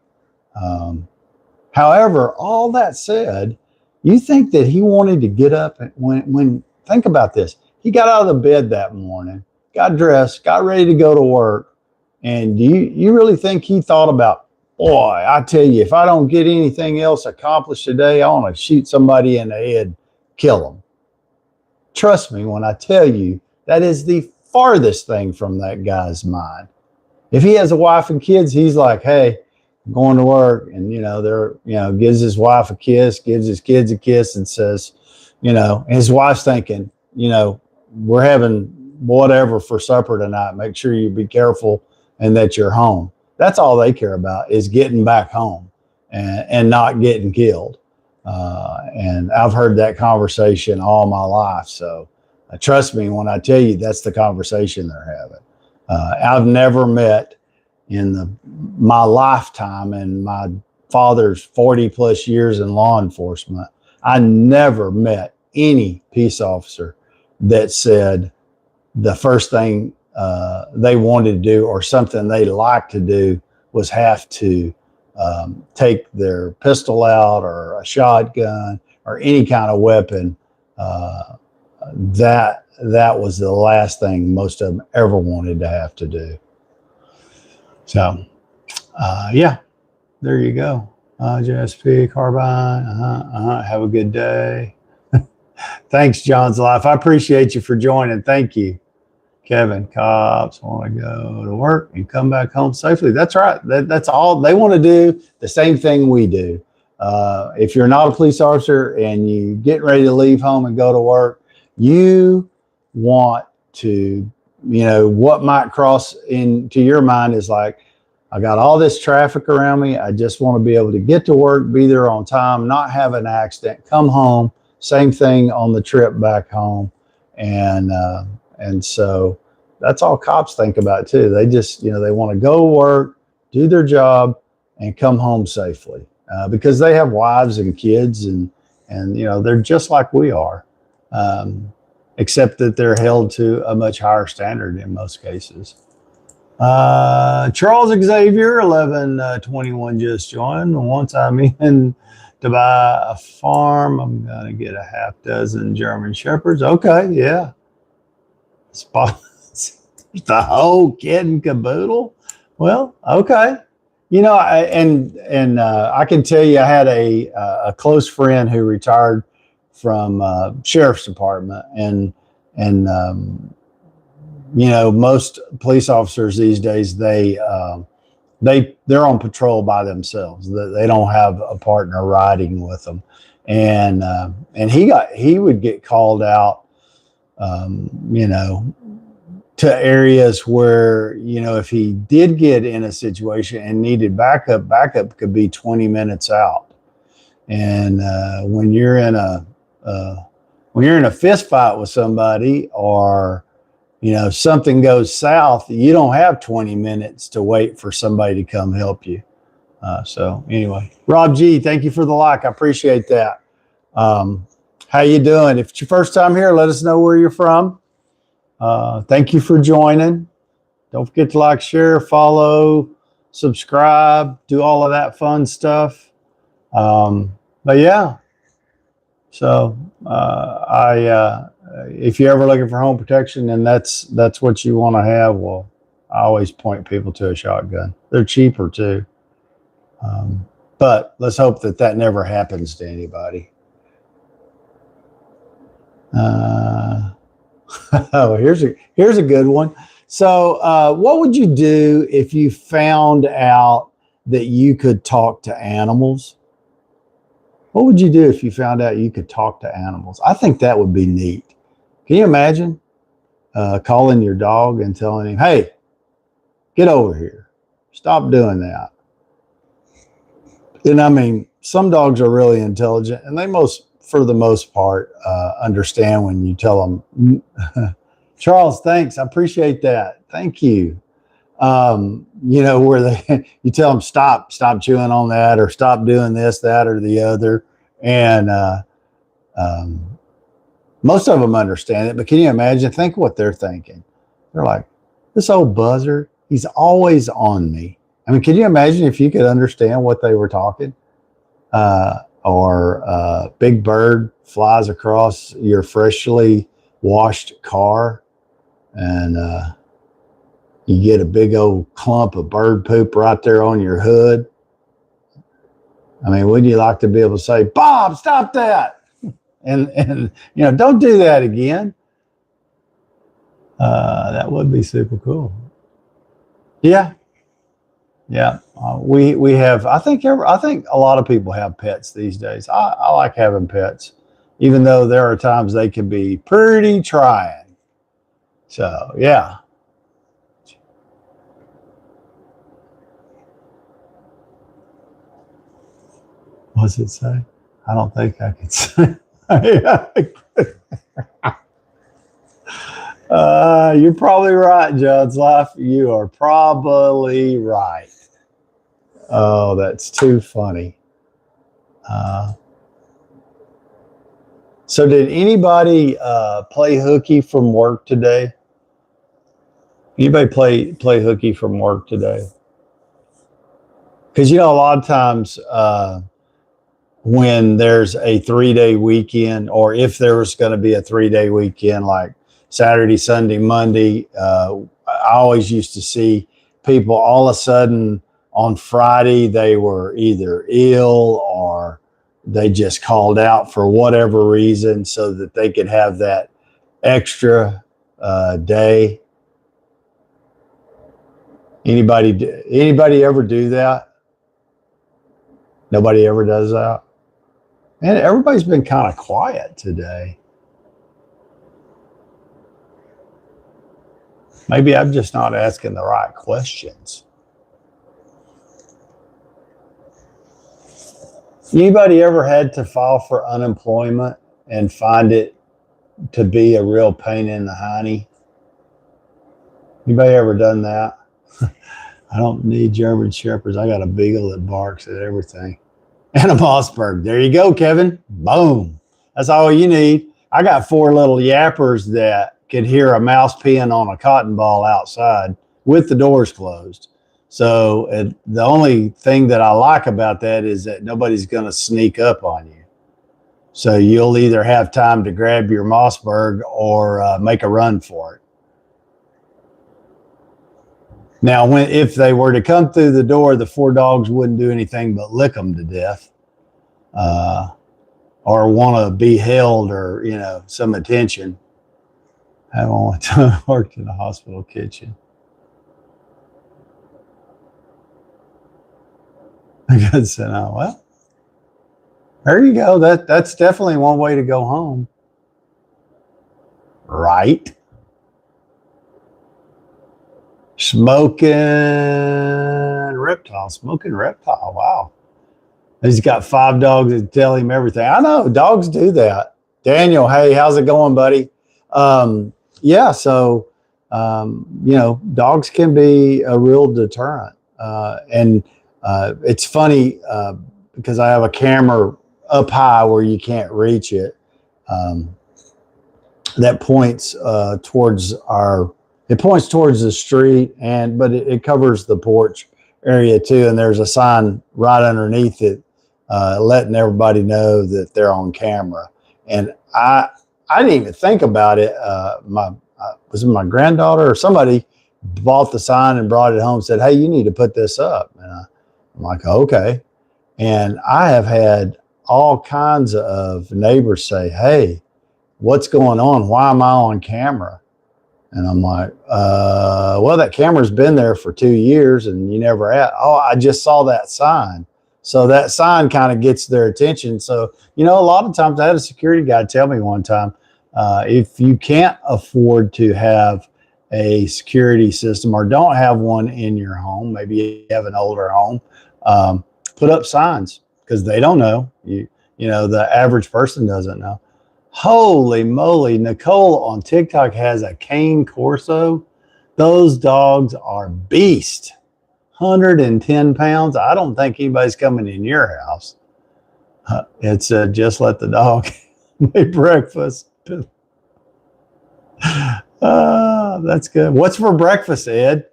However, all that said, you think that he wanted to get up when think about this. He got out of the bed that morning, got dressed, got ready to go to work. And do you really think he thought about, boy, I tell you, if I don't get anything else accomplished today, I want to shoot somebody in the head, kill them. Trust me when I tell you, that is the farthest thing from that guy's mind. If he has a wife and kids, he's like, hey, I'm going to work. And, gives his wife a kiss, gives his kids a kiss, and says, and his wife's thinking, we're having whatever for supper tonight. Make sure you be careful and that you're home. That's all they care about, is getting back home and not getting killed. And I've heard that conversation all my life. So trust me when I tell you that's the conversation they're having. I've never met in my lifetime and my father's 40 plus years in law enforcement, I never met any peace officer that said the first thing they wanted to do or something they liked to do was have to take their pistol out or a shotgun or any kind of weapon. That was the last thing most of them ever wanted to have to do. So, yeah, there you go. JSP, Carbine. Have a good day. Thanks, John's Life. I appreciate you for joining. Thank you. Kevin, cops want to go to work and come back home safely. That's right. That's all they want to do. The same thing we do. If you're not a police officer and you get ready to leave home and go to work, you want to, what might cross into your mind is like, I got all this traffic around me. I just want to be able to get to work, be there on time, not have an accident, come home. Same thing on the trip back home. And so that's all cops think about too. They just, they want to go work, do their job, and come home safely because they have wives and kids, and they're just like we are, except that they're held to a much higher standard in most cases. Charles Xavier, 1121 just joined. Once I'm in to buy a farm, I'm gonna get a half dozen German Shepherds. Okay, yeah. Spots the whole kit and caboodle. Well, okay. I can tell you, I had a close friend who retired from sheriff's department, and most police officers these days they're on patrol by themselves. They don't have a partner riding with them, and he would get called out, to areas where, if he did get in a situation and needed backup could be 20 minutes out. And when you're in a fist fight with somebody, or something goes south, you don't have 20 minutes to wait for somebody to come help you. So anyway, Rob G, thank you for the like. I appreciate that. How you doing? If it's your first time here, let us know where you're from. Thank you for joining. Don't forget to like, share, follow, subscribe, do all of that fun stuff. But yeah, so if you're ever looking for home protection and that's what you want to have, well, I always point people to a shotgun. They're cheaper too. But let's hope that never happens to anybody. Oh, here's a good one. So what would you do if you found out that you could talk to animals? What would you do if you found out you could talk to animals? I think that would be neat. Can you imagine calling your dog and telling him, hey, get over here. Stop doing that. And I mean, some dogs are really intelligent, and they for the most part, understand when you tell them, Charles, thanks. I appreciate that. Thank you. Where you tell them, stop chewing on that, or stop doing this, that, or the other. And most of them understand it, but can you imagine? Think what they're thinking. They're like, this old buzzard, he's always on me. I mean, can you imagine if you could understand what they were talking? Or big bird flies across your freshly washed car, and you get a big old clump of bird poop right there on your hood. I mean, wouldn't you like to be able to say, Bob, stop that? And don't do that again. That would be super cool. Yeah. Yeah, we have. I think a lot of people have pets these days. I like having pets, even though there are times they can be pretty trying. So yeah. What's it say? I don't think I can say. You're probably right, John's Life. You are probably right. Oh, that's too funny. So did anybody play hooky from work today? Anybody play hooky from work today? Because a lot of times when there's a 3-day weekend, or if there was going to be a 3-day weekend, like Saturday, Sunday, Monday, I always used to see people all of a sudden on Friday they were either ill or they just called out for whatever reason so that they could have that extra day. Anybody ever do that? Nobody ever does that. And everybody's been kind of quiet today. Maybe I'm just not asking the right questions. Anybody ever had to file for unemployment and find it to be a real pain in the hiney? Anybody ever done that? I don't need German Shepherds. I got a beagle that barks at everything. And a Mossberg. There you go, Kevin. Boom. That's all you need. I got 4 little yappers that could hear a mouse peeing on a cotton ball outside with the doors closed. So the only thing that I like about that is that nobody's going to sneak up on you. So you'll either have time to grab your Mossberg or make a run for it. Now, if they were to come through the door, the 4 dogs wouldn't do anything but lick them to death, or want to be held or, some attention. I've only worked in a hospital kitchen. I got said, oh, well, there you go. That's definitely one way to go home. Right? Smoking reptile. Wow. He's got 5 dogs that tell him everything. I know dogs do that. Daniel, hey, how's it going, buddy? Yeah. So, dogs can be a real deterrent. And it's funny because I have a camera up high where you can't reach it. That points towards the street, but it covers the porch area too. And there's a sign right underneath it, letting everybody know that they're on camera. And I didn't even think about it. Was it my granddaughter or somebody bought the sign and brought it home and said, hey, you need to put this up. And I'm like, okay. And I have had all kinds of neighbors say, hey, what's going on? Why am I on camera? And I'm like, well, that camera's been there for 2 years and you never asked. Oh, I just saw that sign. So that sign kind of gets their attention. So, a lot of times I had a security guy tell me one time, if you can't afford to have a security system or don't have one in your home, maybe you have an older home, put up signs because they don't know. The average person doesn't know. Holy moly, Nicole on TikTok has a cane corso. Those dogs are beast. 110 pounds. I don't think anybody's coming in your house. It's just let the dog make breakfast. That's good. What's for breakfast, Ed?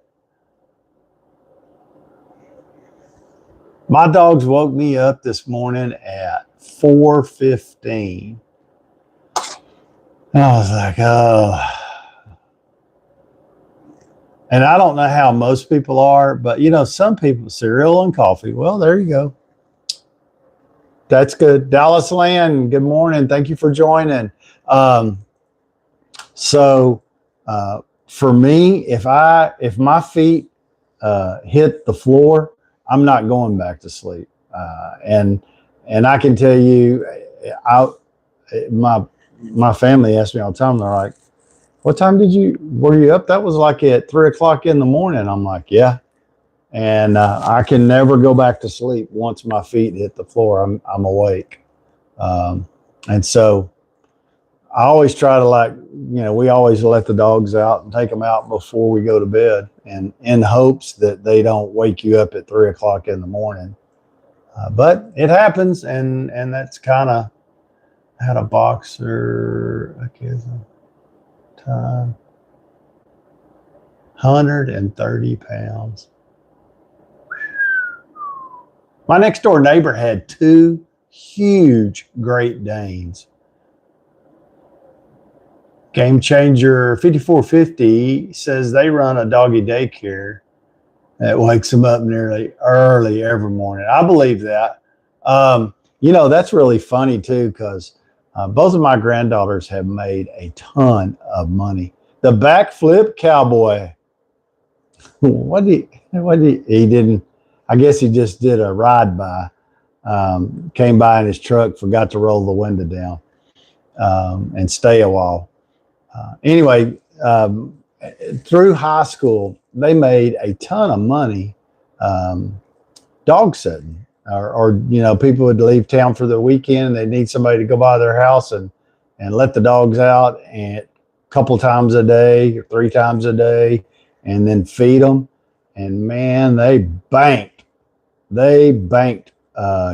My dogs woke me up this morning at 4:15. I was like, oh. And I don't know how most people are, but some people, cereal and coffee. Well, there you go. That's good. Dallas Land, good morning. Thank you for joining. So for me, if my feet hit the floor, I'm not going back to sleep. And I can tell you, my family asks me all the time, they're like, what time were you up? That was like at 3:00 in the morning. I'm like, yeah. And I can never go back to sleep once my feet hit the floor. I'm awake. And so I always try to we always let the dogs out and take them out before we go to bed, and in hopes that they don't wake you up at 3:00 in the morning. But it happens, and that's kind of, had a boxer, time, 130 pounds. My next door neighbor had 2 huge Great Danes. Game Changer 5450 says they run a doggy daycare It wakes them up nearly early every morning. I believe that. That's really funny too, because both of my granddaughters have made a ton of money. The backflip cowboy. He didn't, I guess he just did a ride by, came by in his truck, forgot to roll the window down, and stay a while. Anyway, through high school, they made a ton of money dog sitting, or people would leave town for the weekend and they need somebody to go by their house and let the dogs out and a couple times a day or 3 times a day, and then feed them. And man, they banked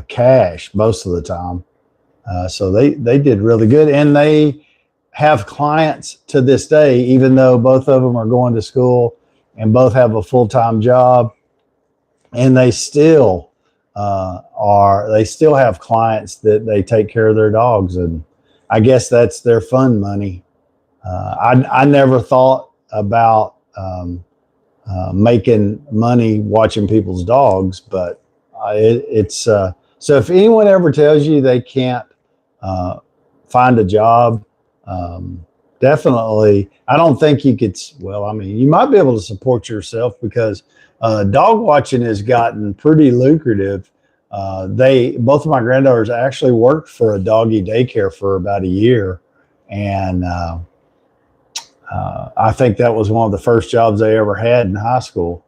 cash most of the time. So they did really good, and they have clients to this day, even though both of them are going to school and both have a full-time job, and they still have clients that they take care of their dogs, and I guess that's their fun money. I never thought about making money watching people's dogs, but it's so if anyone ever tells you they can't find a job, definitely, I don't think you could. Well, I mean, you might be able to support yourself, because dog watching has gotten pretty lucrative. Both of my granddaughters actually worked for a doggy daycare for about a year, and I think that was one of the first jobs they ever had in high school,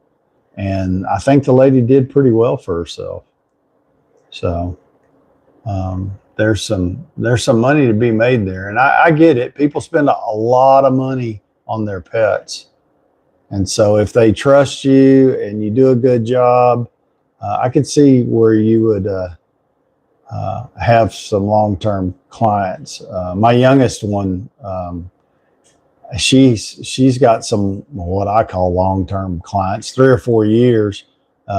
and I think the lady did pretty well for herself. So there's some money to be made there, and I get it. People spend a lot of money on their pets, and so if they trust you and you do a good job, I could see where you would have some long-term clients. My youngest one, she's got some what I call long-term clients, 3 or 4 years,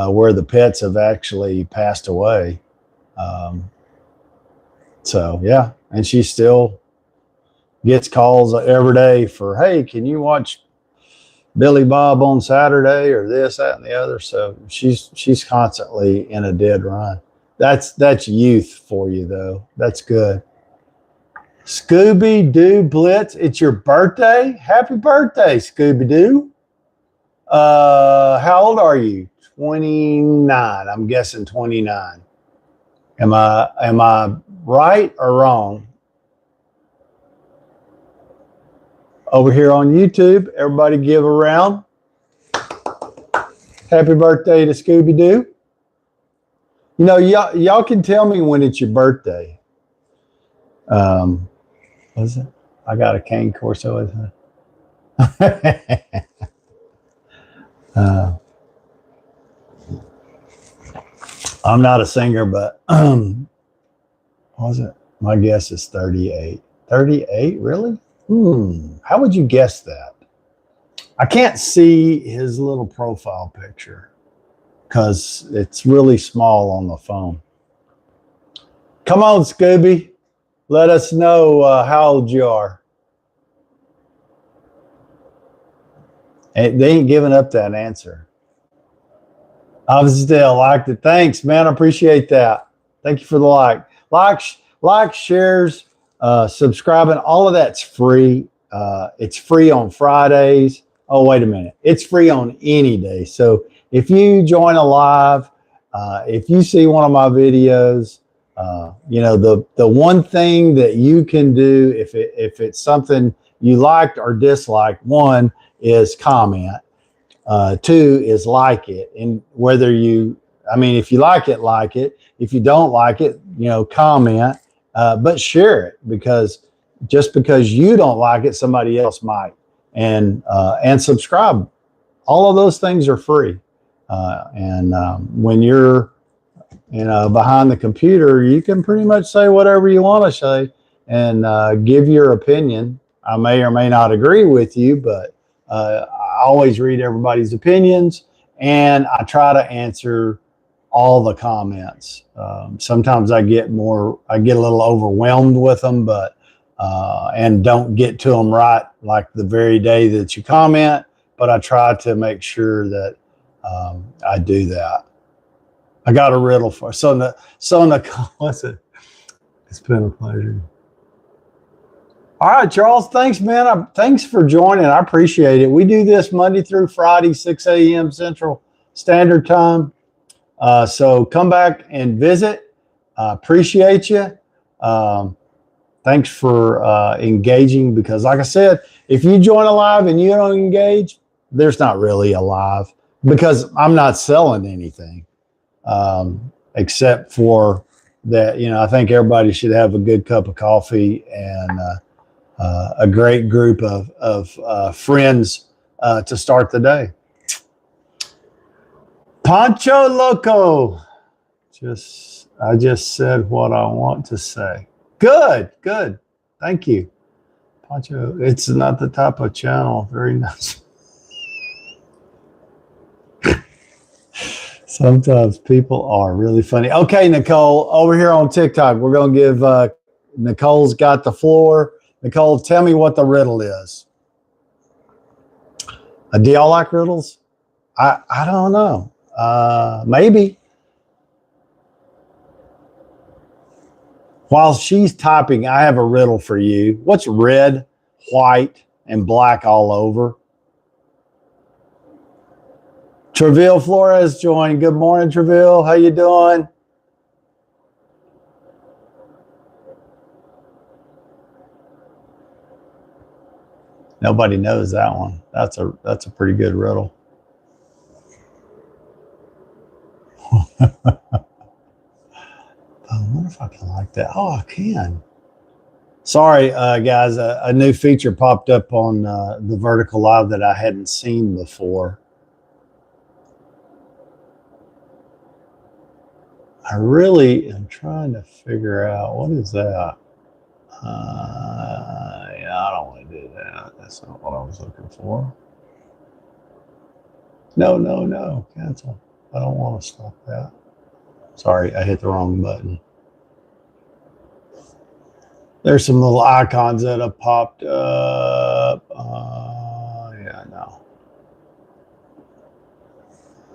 where the pets have actually passed away. So yeah, and she still gets calls every day for, hey, can you watch Billy Bob on Saturday, or this, that, and the other. So she's constantly in a dead run. That's youth for you, though. That's good. Scooby Doo Blitz, it's your birthday. Happy birthday, Scooby Doo. How old are you? 29. I'm guessing 29. Am I right or wrong? Over here on YouTube, everybody give a round. Happy birthday to Scooby Doo. Y'all can tell me when it's your birthday. Was it? I got a cane corso, isn't it? I'm not a singer, but was it? My guess is 38. 38, really? How would you guess that? I can't see his little profile picture because it's really small on the phone. Come on, Scooby. Let us know how old you are. And they ain't giving up that answer. I've still liked it. Thanks, man. I appreciate that. Thank you for the like. Like, shares, subscribing. All of that's free. It's free on Fridays. Oh, wait a minute. It's free on any day. So if you join a live, if you see one of my videos, the one thing that you can do if it's something you liked or disliked, one is comment. 2 is like it. And if you like it, like it. If you don't like it, comment, but share it, because just because you don't like it, somebody else might. And subscribe. All of those things are free. And when you're, behind the computer, you can pretty much say whatever you want to say and give your opinion. I may or may not agree with you, but I always read everybody's opinions, and I try to answer all the comments. Sometimes I get a little overwhelmed with them, but and don't get to them right like the very day that you comment. But I try to make sure that I do that. I got a riddle for Nicole. What's it? It's been a pleasure. All right, Charles. Thanks, man. Thanks for joining. I appreciate it. We do this Monday through Friday, 6 a.m. Central Standard Time. So come back and visit. Appreciate you. Thanks for engaging, because like I said, if you join a live and you don't engage, there's not really a live, because I'm not selling anything except for that. I think everybody should have a good cup of coffee and a great group of friends to start the day. Pancho Loco. I just said what I want to say. Good. Thank you. Pancho, it's not the type of channel. Very nice. Sometimes people are really funny. Okay, Nicole, over here on TikTok, we're going to give Nicole's got the floor. Nicole, tell me what the riddle is. Do y'all like riddles? I don't know. Maybe. While she's typing, I have a riddle for you. What's red, white, and black all over? Treville Flores joined. Good morning, Treville. How you doing? Nobody knows that one. That's a pretty good riddle. I wonder if I can like that. Oh, I can. Sorry, guys. A new feature popped up on the Vertical Live that I hadn't seen before. I really am trying to figure out, what is that? Yeah, I don't want to do that. That's not what I was looking for. No. Cancel. I don't want to stop that. Sorry, I hit the wrong button. There's some little icons that have popped up. Yeah, no.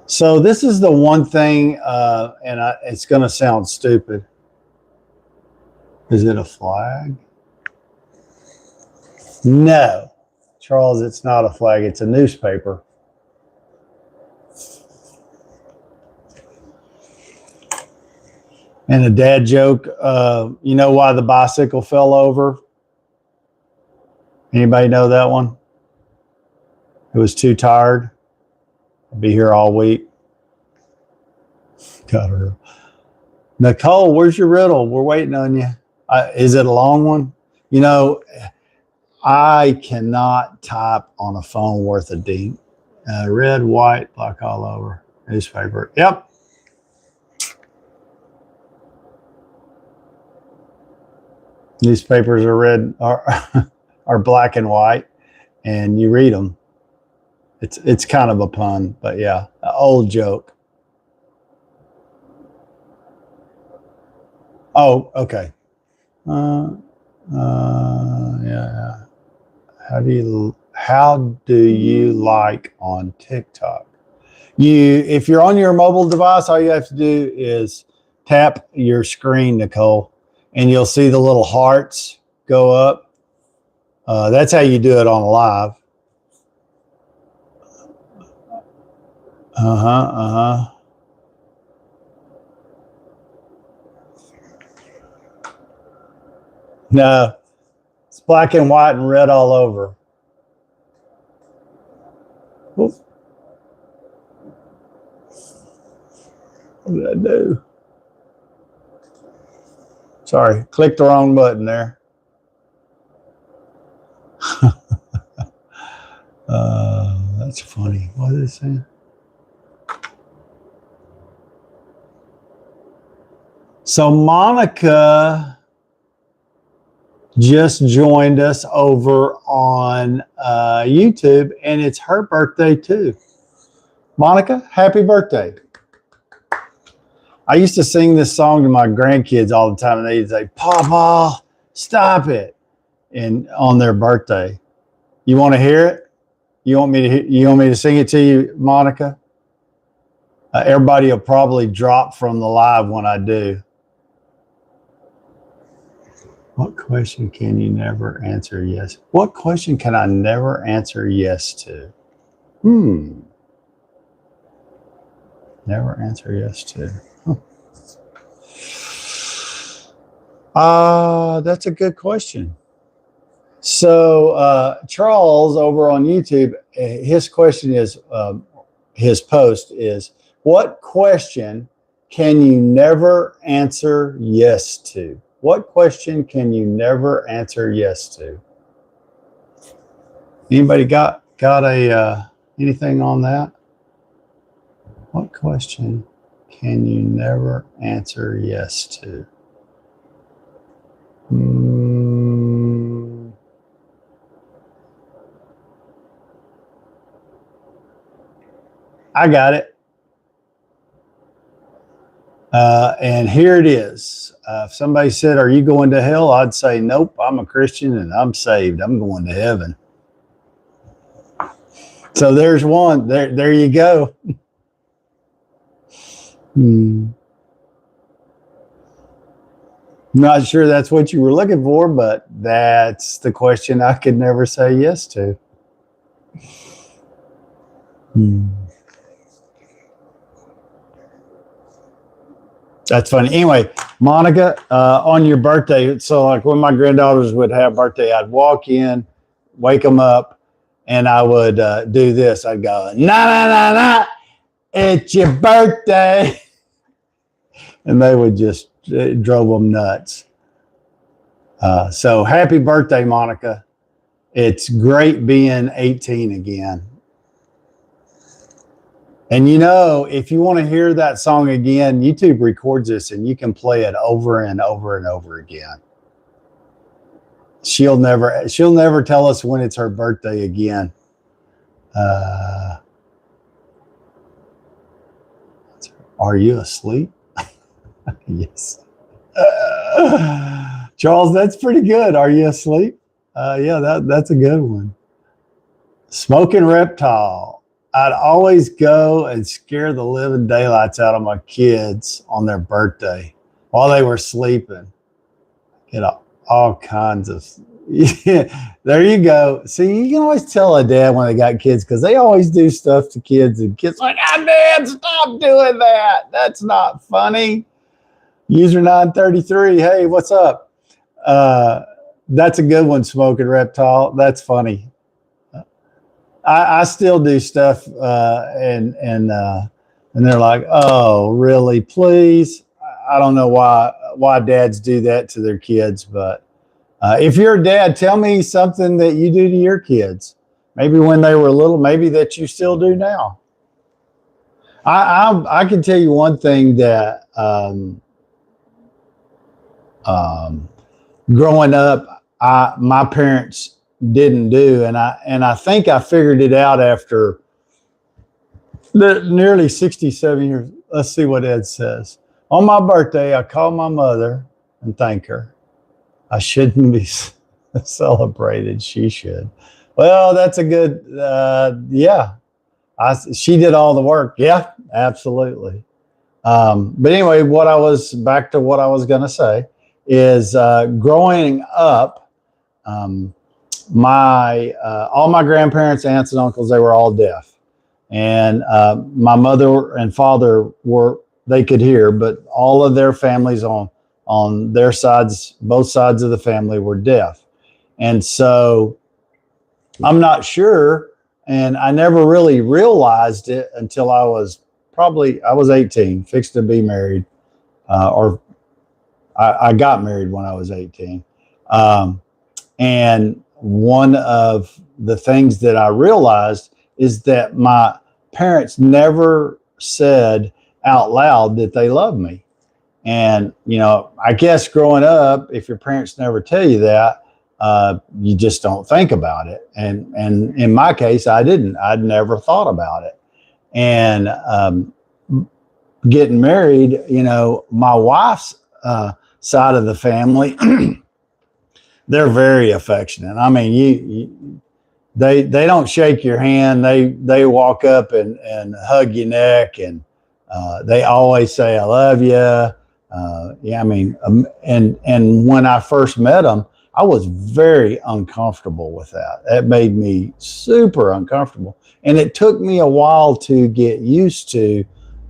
So this is the one thing, and it's going to sound stupid. Is it a flag? No. Charles, it's not a flag. It's a newspaper. And a dad joke, you know why the bicycle fell over? Anybody know that one? It was too tired. I'll be here all week. Got her. Nicole, where's your riddle? We're waiting on you. Is it a long one? I cannot type on a phone worth a dink. Red, white, black all over. Newspaper. Yep. Newspapers are red, are black and white, and you read them. It's kind of a pun, but yeah, an old joke. Oh, okay. Yeah. How do you like on TikTok? If you're on your mobile device, all you have to do is tap your screen, Nicole, and you'll see the little hearts go up. That's how you do it on live. No, it's black and white and red all over. Oops. What did I do? Sorry, clicked the wrong button there. That's funny. What is it saying? So Monica just joined us over on YouTube, and it's her birthday too. Monica, happy birthday. I used to sing this song to my grandkids all the time, and they'd say, "Papa, stop it," and on their birthday. You want to hear it? You want me to sing it to you, Monica? Everybody will probably drop from the live when I do. What question can you never answer yes? What question can I never answer yes to? Never answer yes to. That's a good question. So Charles over on YouTube, his question is, his post is, what question can you never answer yes to? What question can you never answer yes to? Anybody got a anything on that? What question can you never answer yes to? I got it. And here it is. If somebody said, are you going to hell? I'd say, nope, I'm a Christian and I'm saved. I'm going to heaven. So there's one. There you go. Not sure that's what you were looking for, but that's the question I could never say yes to. That's funny. Anyway, Monica, on your birthday, so like when my granddaughters would have birthday, I'd walk in, wake them up, and I would do this. I'd go, nah, it's your birthday. And they would just, it drove them nuts. So happy birthday, Monica. It's great being 18 again. And you know, if you want to hear that song again, YouTube records this and you can play it over and over and over again. She'll never tell us when it's her birthday again. Are you asleep? Yes. Charles, that's pretty good. Are you asleep? Yeah, that's a good one. Smoking reptile. I'd always go and scare the living daylights out of my kids on their birthday while they were sleeping. You know, all kinds of, yeah, there you go. See, you can always tell a dad when they got kids because they always do stuff to kids and kids are like, Dad, stop doing that. That's not funny. User 933, hey, what's up? That's a good one, Smoking Reptile. That's funny. I still do stuff, and they're like, "Oh, really? Please?" I don't know why dads do that to their kids, but if you're a dad, tell me something that you do to your kids. Maybe when they were little, maybe that you still do now. I can tell you one thing that growing up, my parents didn't do, and I think I figured it out after nearly 67 years. Let's see what Ed says. On my birthday, I call my mother and thank her. I shouldn't be celebrated. She should. Well, that's a good, yeah. She did all the work. Yeah, absolutely. But anyway, back to what I was going to say is growing up, all my grandparents, aunts and uncles, they were all deaf. And my mother and father they could hear, but all of their families on their sides, both sides of the family were deaf. And so I'm not sure, and I never really realized it until I was 18, fixed to be married, or I got married when I was 18. And one of the things that I realized is that my parents never said out loud that they loved me. And, you know, I guess growing up, if your parents never tell you that, you just don't think about it. And in my case, I didn't. I'd never thought about it. And getting married, you know, my wife's side of the family, they're very affectionate. I mean, they don't shake your hand. They walk up and hug your neck, and They always say, I love you. Yeah, I mean, and when I first met them, I was very uncomfortable with that. That made me super uncomfortable. And it took me a while to get used to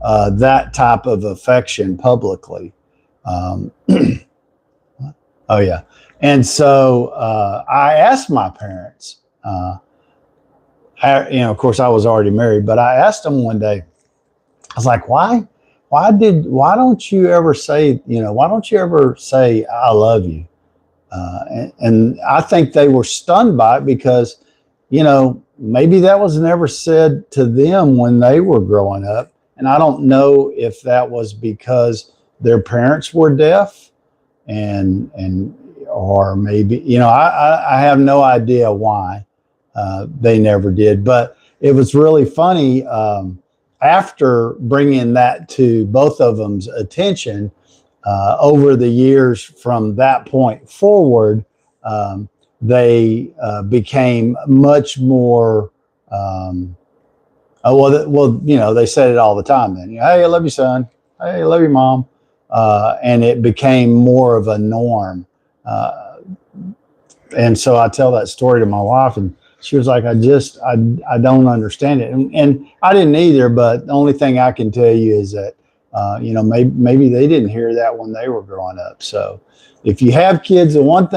that type of affection publicly. Um, oh, yeah. And so I asked my parents, of course, I was already married, but I asked them one day, I was like, why don't you ever say, why don't you ever say, I love you? And I think they were stunned by it because, maybe that was never said to them when they were growing up. And I don't know if that was because their parents were deaf or maybe, I have no idea why they never did, but it was really funny. After bringing that to both of them's attention, over the years from that point forward, they became much more. They said it all the time. Then, hey, I love you, son. Hey, I love you, mom. And it became more of a norm. And so I tell that story to my wife, and she was like, I don't understand it. And I didn't either, but the only thing I can tell you is that, maybe they didn't hear that when they were growing up. So if you have kids, the one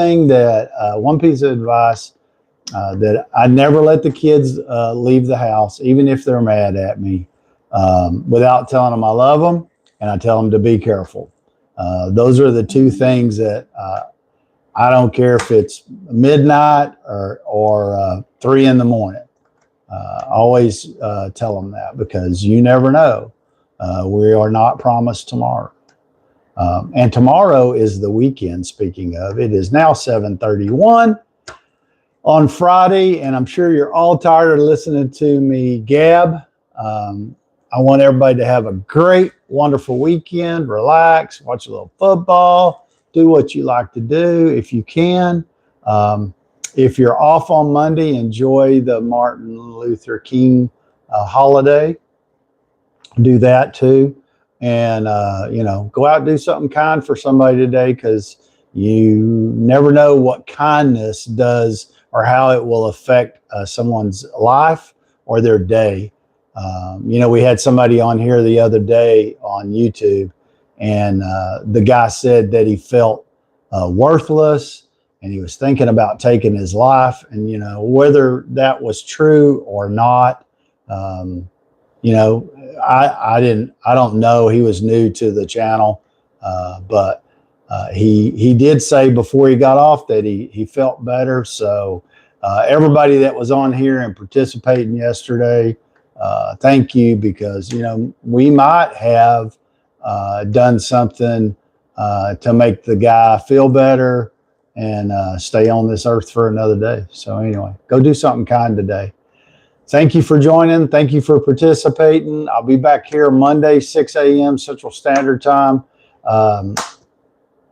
piece of advice, that I never let the kids leave the house, even if they're mad at me, without telling them I love them, and I tell them to be careful. Those are the two things that, I don't care if it's midnight or 3 a.m. Always tell them that, because you never know. We are not promised tomorrow. And tomorrow is the weekend. Speaking of, it is now 7:31 on Friday, and I'm sure you're all tired of listening to me gab. I want everybody to have a great, wonderful weekend. Relax, watch a little football, do what you like to do if you can. If you're off on Monday, enjoy the Martin Luther King holiday. Do that too. And, go out and do something kind for somebody today, because you never know what kindness does or how it will affect someone's life or their day. We had somebody on here the other day on YouTube, and the guy said that he felt worthless, and he was thinking about taking his life. And, whether that was true or not, I don't know. He was new to the channel, but he did say before he got off that he felt better. So everybody that was on here and participating yesterday, thank you, because we might have done something to make the guy feel better and stay on this earth for another day. So anyway, go do something kind today. Thank you for joining. Thank you for participating. I'll be back here Monday, 6 a.m. Central Standard Time.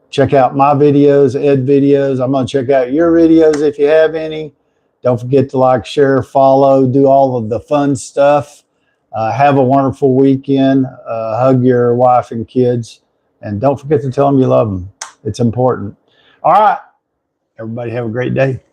Check out my videos, Ed videos. I'm going to check out your videos if you have any. Don't forget to like, share, follow, do all of the fun stuff. Have a wonderful weekend. Hug your wife and kids. And don't forget to tell them you love them. It's important. All right. Everybody have a great day.